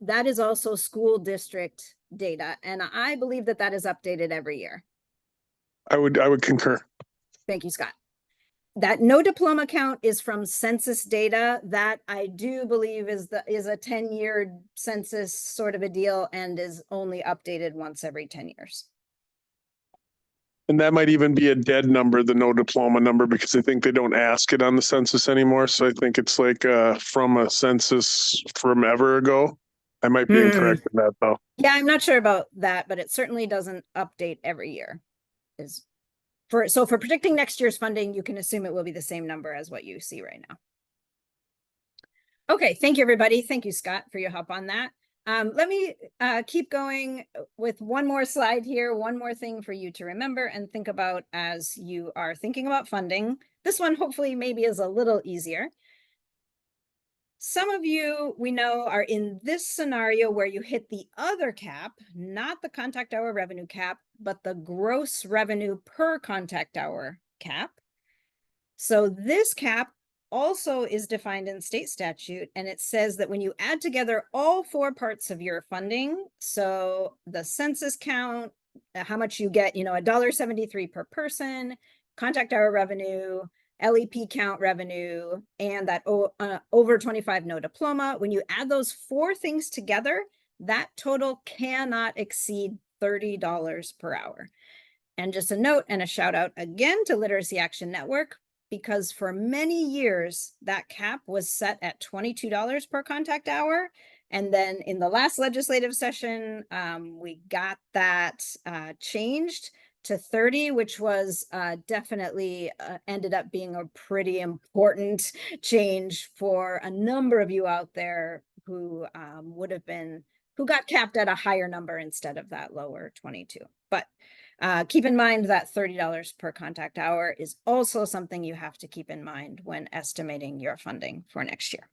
[SPEAKER 5] that is also school district data. And I believe that that is updated every year.
[SPEAKER 9] I would concur.
[SPEAKER 5] Thank you, Scott. That no diploma count is from census data that I do believe is a 10-year census sort of a deal and is only updated once every 10 years.
[SPEAKER 9] And that might even be a dead number, the no diploma number, because I think they don't ask it on the census anymore. So I think it's like from a census from ever ago. I might be incorrect in that though.
[SPEAKER 5] Yeah, I'm not sure about that, but it certainly doesn't update every year. So for predicting next year's funding, you can assume it will be the same number as what you see right now. Okay, thank you, everybody. Thank you, Scott, for your help on that. Let me keep going with one more slide here, one more thing for you to remember and think about as you are thinking about funding. This one hopefully maybe is a little easier. Some of you we know are in this scenario where you hit the other cap, not the contact hour revenue cap, but the gross revenue per contact hour cap. So this cap also is defined in state statute, and it says that when you add together all 4 parts of your funding, so the census count, how much you get, $1.73 per person, contact hour revenue, LEP count revenue, and that over 25 no diploma, when you add those 4 things together, that total cannot exceed $30 per hour. And just a note and a shout out again to Literacy Action Network, because for many years, that cap was set at $22 per contact hour. And then in the last legislative session, we got that changed to 30, which was definitely ended up being a pretty important change for a number of you out there who who got capped at a higher number instead of that lower 22. But keep in mind that $30 per contact hour is also something you have to keep in mind when estimating your funding for next year.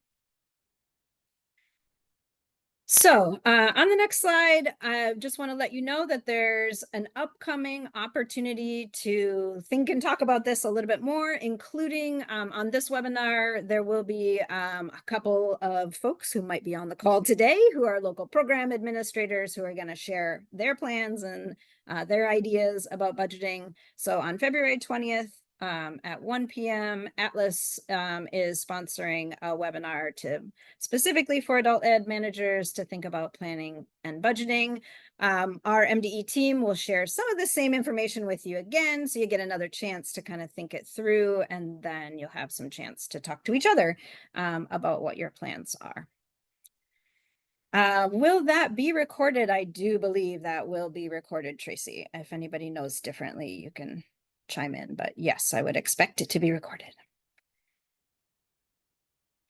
[SPEAKER 5] So on the next slide, I just want to let you know that there's an upcoming opportunity to think and talk about this a little bit more, including on this webinar, there will be a couple of folks who might be on the call today who are local program administrators who are going to share their plans and their ideas about budgeting. So on February 20th, at 1 p.m. Atlas is sponsoring a webinar specifically for adult ed managers to think about planning and budgeting. Our MDE team will share some of the same information with you again, so you get another chance to kind of think it through, and then you'll have some chance to talk to each other about what your plans are. Will that be recorded? I do believe that will be recorded, Tracy. If anybody knows differently, you can chime in, but yes, I would expect it to be recorded.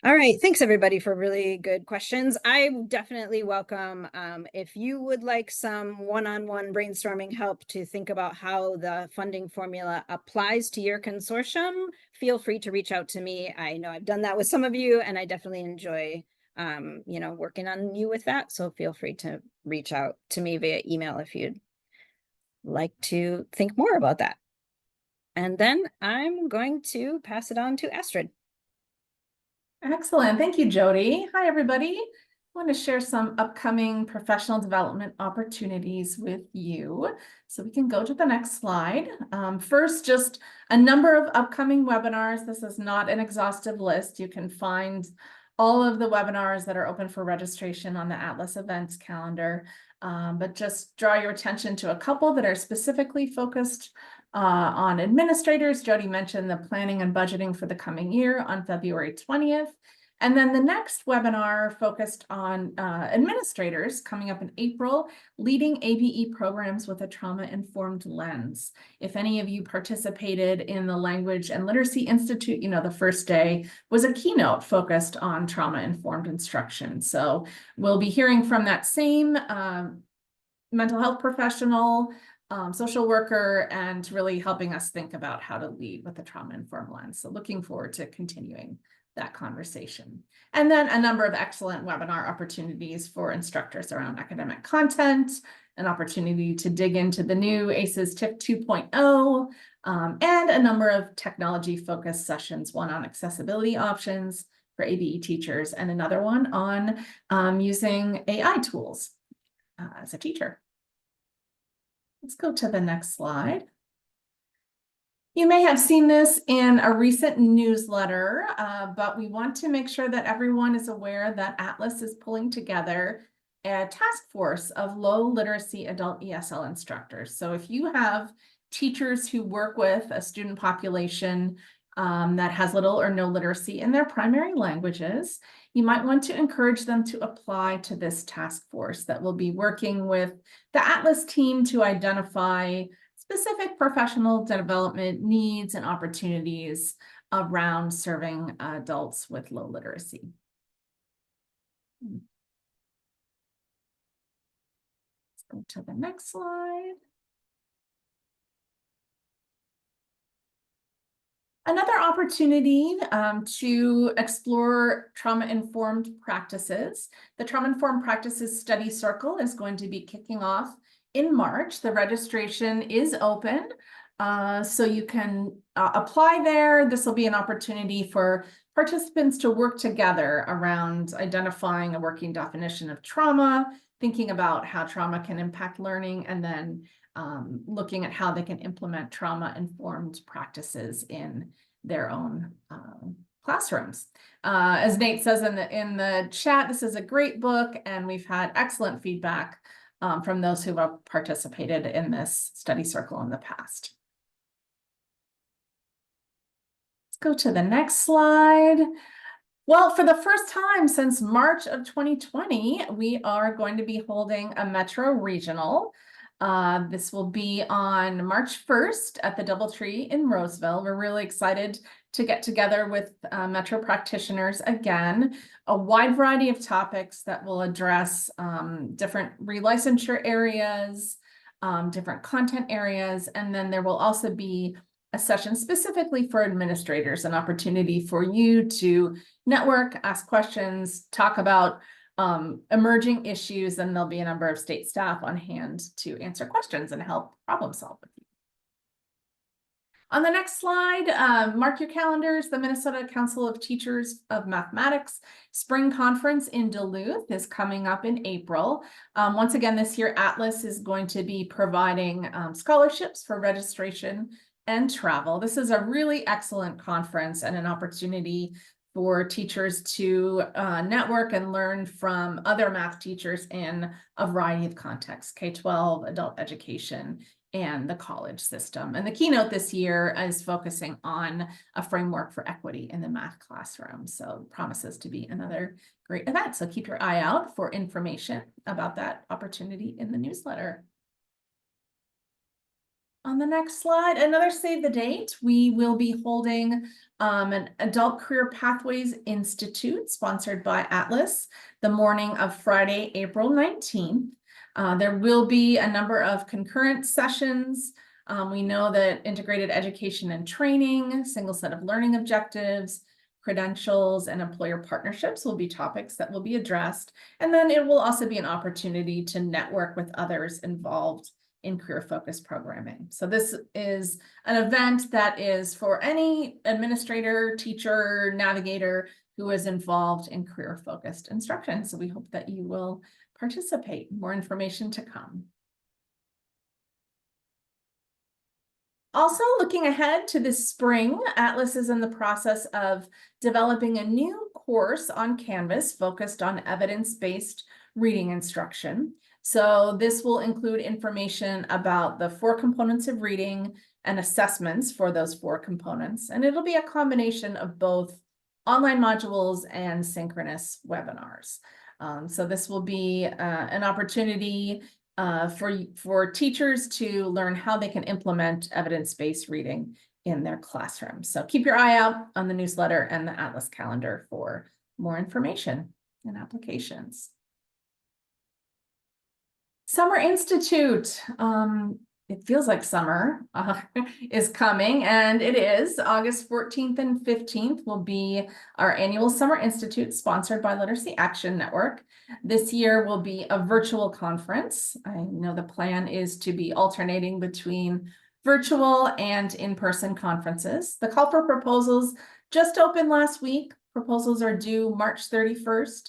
[SPEAKER 5] All right, thanks everybody for really good questions. I definitely welcome if you would like some one-on-one brainstorming help to think about how the funding formula applies to your consortium, feel free to reach out to me. I know I've done that with some of you, and I definitely enjoy working on you with that. So feel free to reach out to me via email if you'd like to think more about that. And then I'm going to pass it on to Astrid.
[SPEAKER 2] Excellent. Thank you, Jody. Hi, everybody. I want to share some upcoming professional development opportunities with you. So we can go to the next slide. First, just a number of upcoming webinars. This is not an exhaustive list. You can find all of the webinars that are open for registration on the Atlas events calendar. But just draw your attention to a couple that are specifically focused on administrators. Jody mentioned the planning and budgeting for the coming year on February 20th. And then the next webinar focused on administrators coming up in April, leading ABE programs with a trauma-informed lens. If any of you participated in the Language and Literacy Institute, you know, the first day was a keynote focused on trauma-informed instruction. So we'll be hearing from that same mental health professional, social worker, and really helping us think about how to lead with a trauma-informed lens. So looking forward to continuing that conversation. And then a number of excellent webinar opportunities for instructors around academic content, an opportunity to dig into the new ACES TIP 2.0, and a number of technology-focused sessions, one on accessibility options for ABE teachers, and another one on using AI tools as a teacher. Let's go to the next slide. You may have seen this in a recent newsletter, but we want to make sure that everyone is aware that Atlas is pulling together a task force of low literacy adult ESL instructors. So if you have teachers who work with a student population that has little or no literacy in their primary languages, you might want to encourage them to apply to this task force that will be working with the Atlas team to identify specific professional development needs and opportunities around serving adults with low literacy. Let's go to the next slide. Another opportunity to explore trauma-informed practices. The Trauma-Informed Practices Study Circle is going to be kicking off in March. The registration is open, so you can apply there. This will be an opportunity for participants to work together around identifying a working definition of trauma, thinking about how trauma can impact learning, and then looking at how they can implement trauma-informed practices in their own classrooms. As Nate says in the chat, this is a great book, and we've had excellent feedback from those who have participated in this study circle in the past. Let's go to the next slide. Well, for the first time since March of 2020, we are going to be holding a Metro Regional. This will be on March 1st at the DoubleTree in Roseville. We're really excited to get together with Metro practitioners again, a wide variety of topics that will address different relicensure areas, different content areas, and then there will also be a session specifically for administrators, an opportunity for you to network, ask questions, talk about emerging issues, and there'll be a number of state staff on hand to answer questions and help problem solve with you. On the next slide, mark your calendars. The Minnesota Council of Teachers of Mathematics Spring Conference in Duluth is coming up in April. Once again, this year, Atlas is going to be providing scholarships for registration and travel. This is a really excellent conference and an opportunity for teachers to network and learn from other math teachers in a variety of contexts, K-12, adult education, and the college system. And the keynote this year is focusing on a framework for equity in the math classroom. So promises to be another great event. So keep your eye out for information about that opportunity in the newsletter. On the next slide, another save the date. We will be holding an Adult Career Pathways Institute sponsored by Atlas the morning of Friday, April 19th. There will be a number of concurrent sessions. We know that integrated education and training, single set of learning objectives, credentials, and employer partnerships will be topics that will be addressed. And then it will also be an opportunity to network with others involved in career-focused programming. So this is an event that is for any administrator, teacher, navigator who is involved in career-focused instruction. So we hope that you will participate. More information to come. Also, looking ahead to this spring, Atlas is in the process of developing a new course on Canvas focused on evidence-based reading instruction. So this will include information about the 4 components of reading and assessments for those 4 components. And it'll be a combination of both online modules and synchronous webinars. So this will be an opportunity for teachers to learn how they can implement evidence-based reading in their classrooms. So keep your eye out on the newsletter and the Atlas calendar for more information and applications. Summer Institute. It feels like summer is coming, and it is. August 14th and 15th will be our annual Summer Institute sponsored by Literacy Action Network. This year will be a virtual conference. I know the plan is to be alternating between virtual and in-person conferences. The call for proposals just opened last week. Proposals are due March 31st.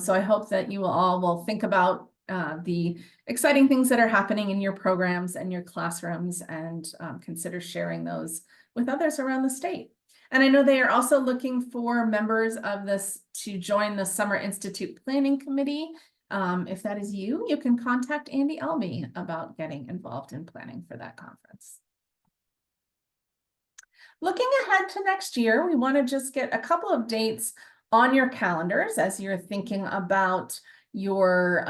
[SPEAKER 2] So I hope that you all will think about the exciting things that are happening in your programs and your classrooms, and consider sharing those with others around the state. And I know they are also looking for members of this to join the Summer Institute Planning Committee. If that is you, you can contact Andy Elby about getting involved in planning for that conference. Looking ahead to next year, we want to just get a couple of dates on your calendars as you're thinking about your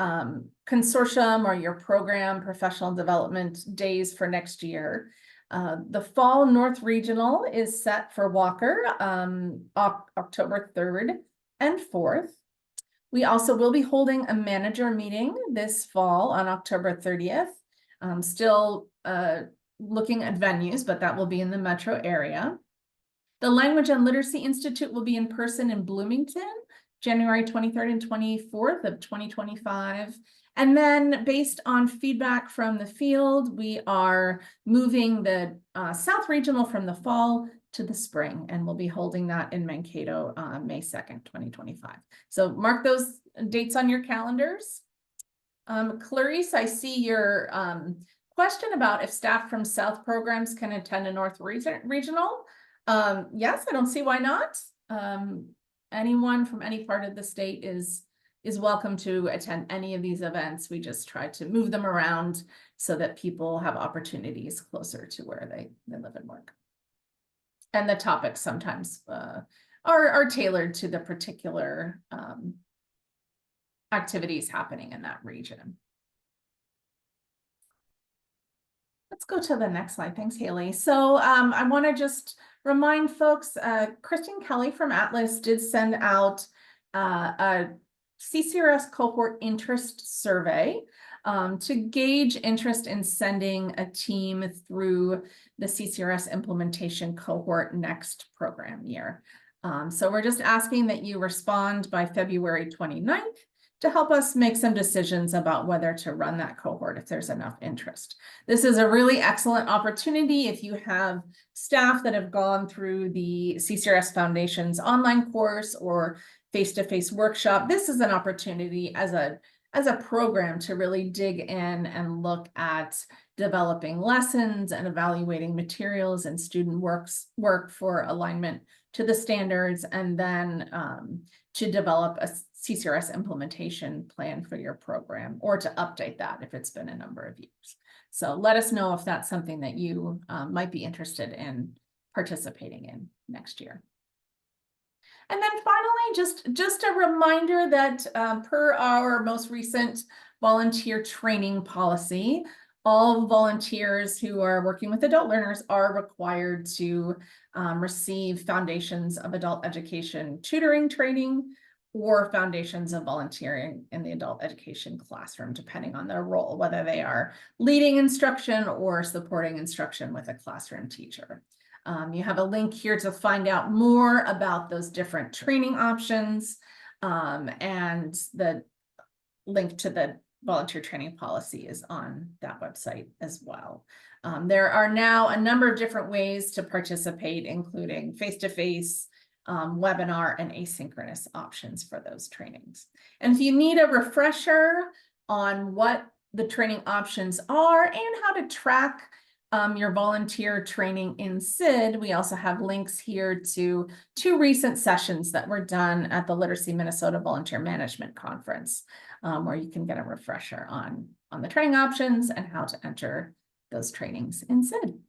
[SPEAKER 2] consortium or your program professional development days for next year. The Fall North Regional is set for Walker, October 3rd and 4th. We also will be holding a manager meeting this fall on October 30th. Still looking at venues, but that will be in the metro area. The Language and Literacy Institute will be in person in Bloomington, January 23rd and 24th of 2025. And then based on feedback from the field, we are moving the South Regional from the fall to the spring, and we'll be holding that in Mankato May 2nd, 2025. So mark those dates on your calendars. Clarice, I see your question about if staff from South programs can attend a North Regional. Yes, I don't see why not. Anyone from any part of the state is welcome to attend any of these events. We just try to move them around so that people have opportunities closer to where they live and work. And the topics sometimes are tailored to the particular activities happening in that region. Let's go to the next slide. Thanks, Haley. So I want to just remind folks, Kristen Kelly from Atlas did send out a CCRS cohort interest survey to gauge interest in sending a team through the CCRS implementation cohort next program year. So we're just asking that you respond by February 29th to help us make some decisions about whether to run that cohort if there's enough interest. This is a really excellent opportunity if you have staff that have gone through the CCRS Foundation's online course or face-to-face workshop. This is an opportunity as a program to really dig in and look at developing lessons and evaluating materials and student work for alignment to the standards, and then to develop a CCRS implementation plan for your program, or to update that if it's been a number of years. So let us know if that's something that you might be interested in participating in next year. And then finally, just a reminder that per our most recent volunteer training policy, all volunteers who are working with adult learners are required to receive Foundations of Adult Education tutoring training or Foundations of Volunteering in the Adult Education classroom, depending on their role, whether they are leading instruction or supporting instruction with a classroom teacher. You have a link here to find out more about those different training options, and the link to the volunteer training policy is on that website as well. There are now a number of different ways to participate, including face-to-face, webinar, and asynchronous options for those trainings. And if you need a refresher on what the training options are and how to track your volunteer training in SID, we also have links here to 2 recent sessions that were done at the Literacy Minnesota Volunteer Management Conference, where you can get a refresher on the training options and how to enter those trainings in SID.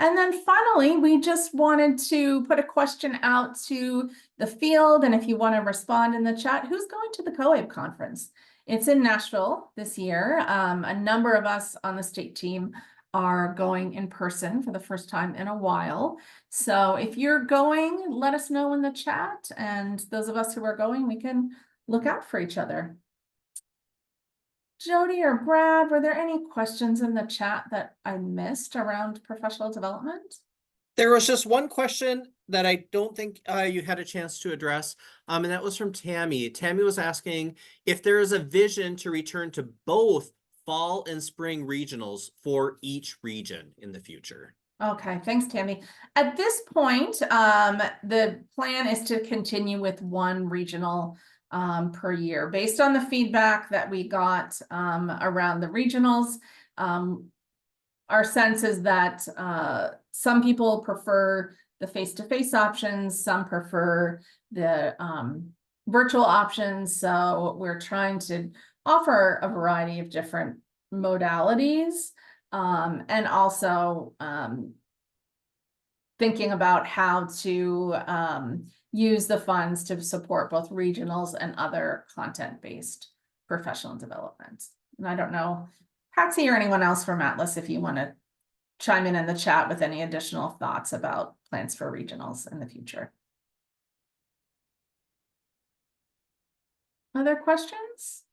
[SPEAKER 2] And then finally, we just wanted to put a question out to the field. And if you want to respond in the chat, who's going to the COABE conference? It's in Nashville this year. A number of us on the state team are going in person for the first time in a while. So if you're going, let us know in the chat. And those of us who are going, we can look out for each other. Jody or Brad, were there any questions in the chat that I missed around professional development?
[SPEAKER 1] There was just one question that I don't think you had a chance to address, and that was from Tammy. Tammy was asking if there is a vision to return to both fall and spring regionals for each region in the future.
[SPEAKER 2] Okay, thanks, Tammy. At this point, the plan is to continue with one regional per year. Based on the feedback that we got around the regionals, our sense is that some people prefer the face-to-face options, some prefer the virtual options. So we're trying to offer a variety of different modalities, and also thinking about how to use the funds to support both regionals and other content-based professional development. And I don't know, Patsy or anyone else from Atlas, if you want to chime in the chat with any additional thoughts about plans for regionals in the future. Other questions?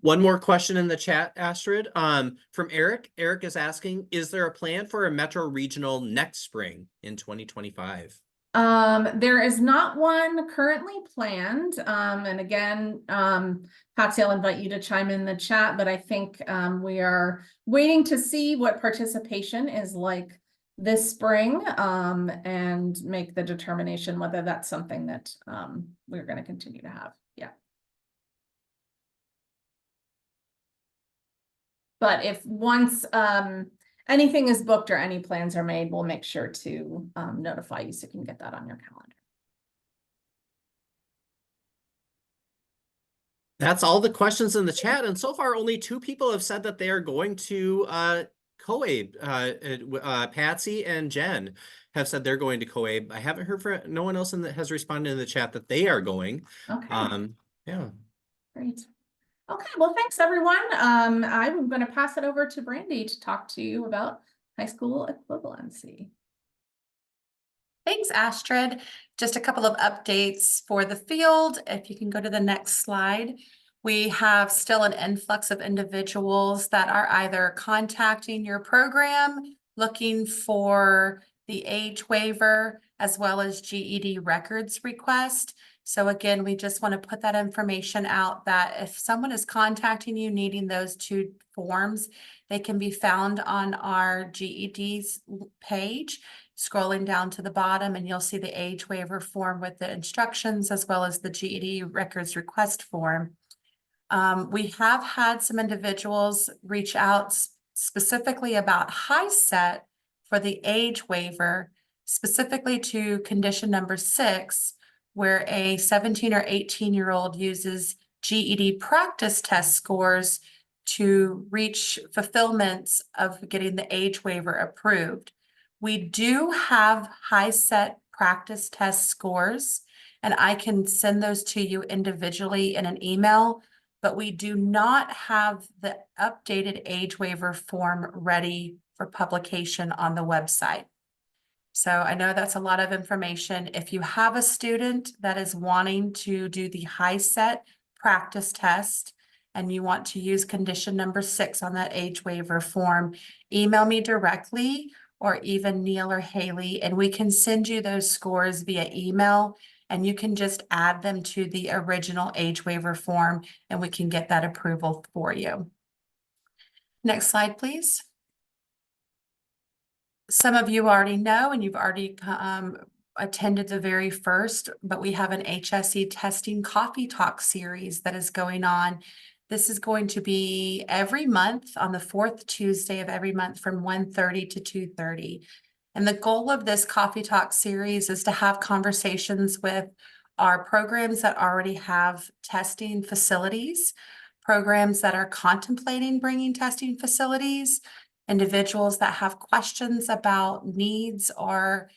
[SPEAKER 1] One more question in the chat, Astrid, from Eric. Eric is asking, is there a plan for a Metro Regional next spring in 2025?
[SPEAKER 2] There is not one currently planned. And again, Patsy, I'll invite you to chime in the chat, but I think we are waiting to see what participation is like this spring, and make the determination whether that's something that we're going to continue to have. Yeah. But if once anything is booked or any plans are made, we'll make sure to notify you so you can get that on your calendar.
[SPEAKER 1] That's all the questions in the chat. And so far, only 2 people have said that they are going to COABE. Patsy and Jen have said they're going to COABE. I haven't heard from no one else has responded in the chat that they are going.
[SPEAKER 2] Okay.
[SPEAKER 1] Yeah.
[SPEAKER 2] Great. Okay, well, thanks everyone. I'm going to pass it over to Brandy to talk to you about high school equivalency.
[SPEAKER 3] Thanks, Astrid. Just a couple of updates for the field. If you can go to the next slide. We have still an influx of individuals that are either contacting your program, looking for the age waiver, as well as GED records request. So again, we just want to put that information out that if someone is contacting you needing those 2 forms, they can be found on our GED's page. Scrolling down to the bottom, and you'll see the age waiver form with the instructions as well as the GED records request form. We have had some individuals reach out specifically about HiSET for the age waiver, specifically to condition number 6, where a 17 or 18-year-old uses GED practice test scores to reach fulfillment of getting the age waiver approved. We do have HiSET practice test scores, and I can send those to you individually in an email, but we do not have the updated age waiver form ready for publication on the website. So I know that's a lot of information. If you have a student that is wanting to do the HiSET practice test and you want to use condition number 6 on that age waiver form, email me directly or even Neil or Haley, and we can send you those scores via email, and you can just add them to the original age waiver form and we can get that approval for you. Next slide, please. Some of you already know, and you've already attended the very first, but we have an HSE testing coffee talk series that is going on. This is going to be every month on the 4th Tuesday of every month from 1:30 to 2:30. And the goal of this coffee talk series is to have conversations with our programs that already have testing facilities, programs that are contemplating bringing testing facilities, individuals that have questions about needs or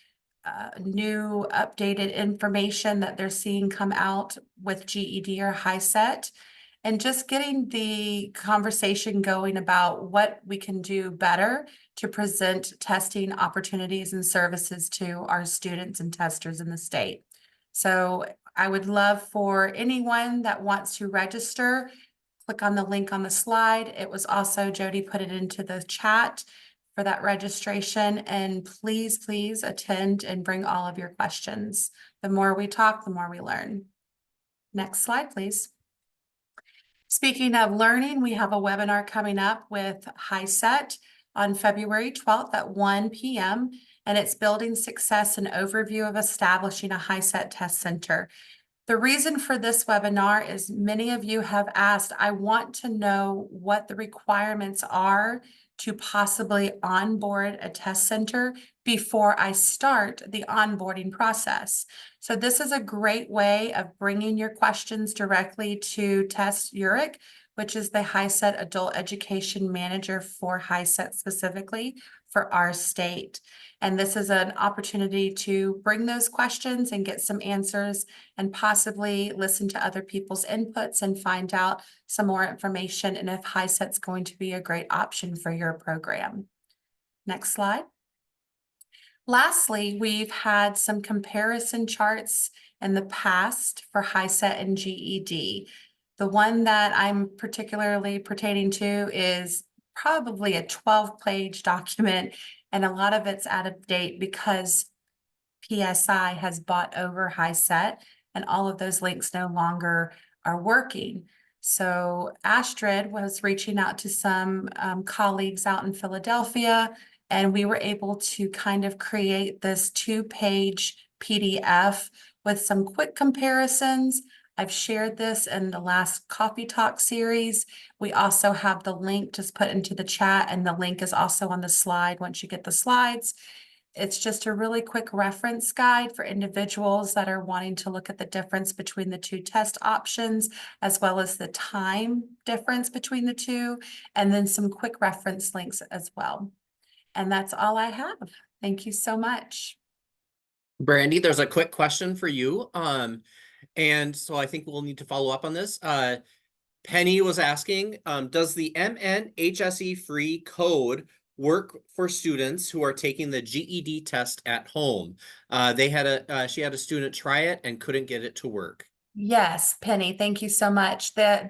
[SPEAKER 3] new updated information that they're seeing come out with GED or HiSET, and just getting the conversation going about what we can do better to present testing opportunities and services to our students and testers in the state. So I would love for anyone that wants to register, click on the link on the slide. It was also, Jody put it into the chat for that registration, and please, please attend and bring all of your questions. The more we talk, the more we learn. Next slide, please. Speaking of learning, we have a webinar coming up with HiSET on February 12th at 1 p.m. and it's Building Success, an overview of establishing a HiSET test center. The reason for this webinar is many of you have asked, I want to know what the requirements are to possibly onboard a test center before I start the onboarding process. So this is a great way of bringing your questions directly to Tess Urich, which is the HiSET Adult Education Manager for HiSET specifically for our state. And this is an opportunity to bring those questions and get some answers and possibly listen to other people's inputs and find out some more information and if HiSET's going to be a great option for your program. Next slide. Lastly, we've had some comparison charts in the past for HiSET and GED. The one that I'm particularly pertaining to is probably a 12-page document, and a lot of it's out of date because PSI has bought over HiSET and all of those links no longer are working. So Astrid was reaching out to some colleagues out in Philadelphia, and we were able to kind of create this 2-page PDF with some quick comparisons. I've shared this in the last Coffee Talk series. We also have the link just put into the chat, and the link is also on the slide once you get the slides. It's just a really quick reference guide for individuals that are wanting to look at the difference between the two test options, as well as the time difference between the two, and then some quick reference links as well. And that's all I have. Thank you so much.
[SPEAKER 1] Brandy, there's a quick question for you. And so I think we'll need to follow up on this. Penny was asking, does the HSE free code work for students who are taking the GED test at home? She had a student try it and couldn't get it to work.
[SPEAKER 3] Yes, Penny, thank you so much. The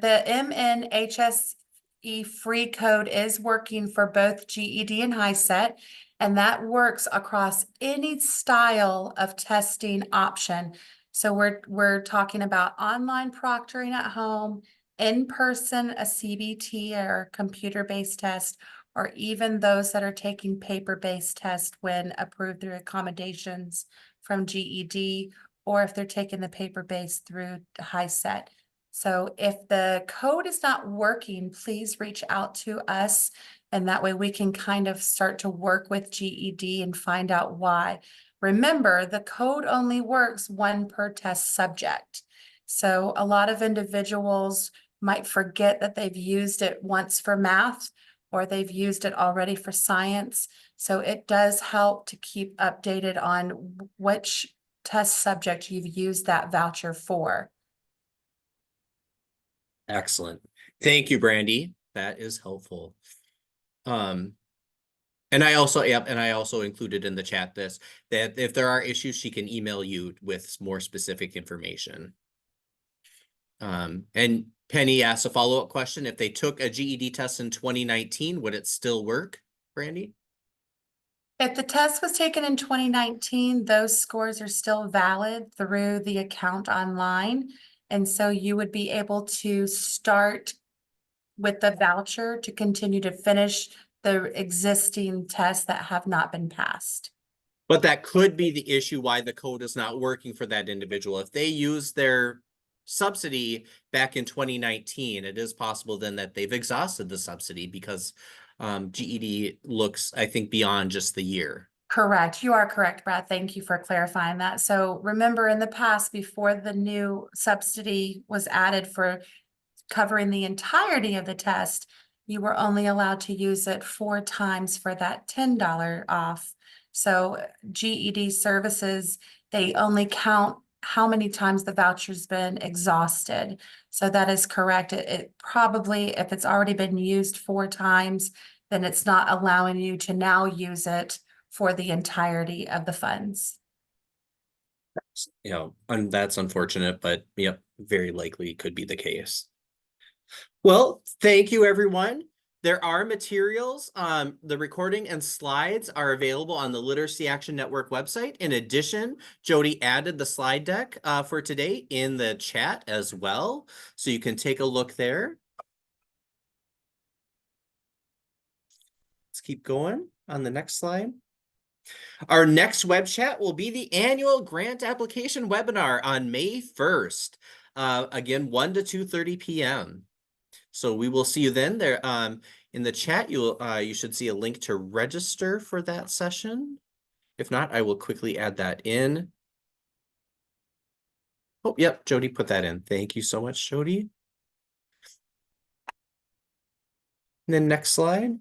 [SPEAKER 3] HSE free code is working for both GED and HiSET, and that works across any style of testing option. So we're talking about online proctoring at home, in person, a CBT or computer-based test, or even those that are taking paper-based tests when approved through accommodations from GED, or if they're taking the paper-based through HiSET. So if the code is not working, please reach out to us, and that way we can kind of start to work with GED and find out why. Remember, the code only works one per test subject. So a lot of individuals might forget that they've used it once for math, or they've used it already for science. So it does help to keep updated on which test subject you've used that voucher for.
[SPEAKER 1] Excellent. Thank you, Brandy. That is helpful. And I also included in the chat that if there are issues, she can email you with more specific information. And Penny asked a follow-up question. If they took a GED test in 2019, would it still work, Brandy?
[SPEAKER 3] If the test was taken in 2019, those scores are still valid through the account online. And so you would be able to start with the voucher to continue to finish the existing tests that have not been passed.
[SPEAKER 1] But that could be the issue why the code is not working for that individual. If they use their subsidy back in 2019, it is possible then that they've exhausted the subsidy because GED looks, I think, beyond just the year.
[SPEAKER 3] Correct. You are correct, Brad. Thank you for clarifying that. So remember, in the past, before the new subsidy was added for covering the entirety of the test, you were only allowed to use it 4 times for that $10 off. So GED services, they only count how many times the voucher's been exhausted. So that is correct. It probably, if it's already been used 4 times, then it's not allowing you to now use it for the entirety of the funds.
[SPEAKER 1] You know, and that's unfortunate, but yep, very likely could be the case. Well, thank you, everyone. There are materials, the recording and slides are available on the Literacy Action Network website. In addition, Jody added the slide deck for today in the chat as well, so you can take a look there. Let's keep going on the next slide. Our next web chat will be the annual grant application webinar on May 1st. Again, 1 to 2:30 p.m. So we will see you then. There in the chat, you should see a link to register for that session. If not, I will quickly add that in. Oh, yep, Jody put that in. Thank you so much, Jody. And then next slide.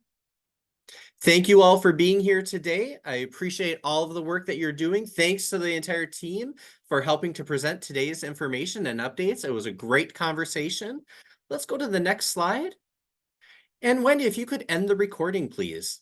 [SPEAKER 1] Thank you all for being here today. I appreciate all of the work that you're doing. Thanks to the entire team for helping to present today's information and updates. It was a great conversation. Let's go to the next slide. And Wendy, if you could end the recording, please.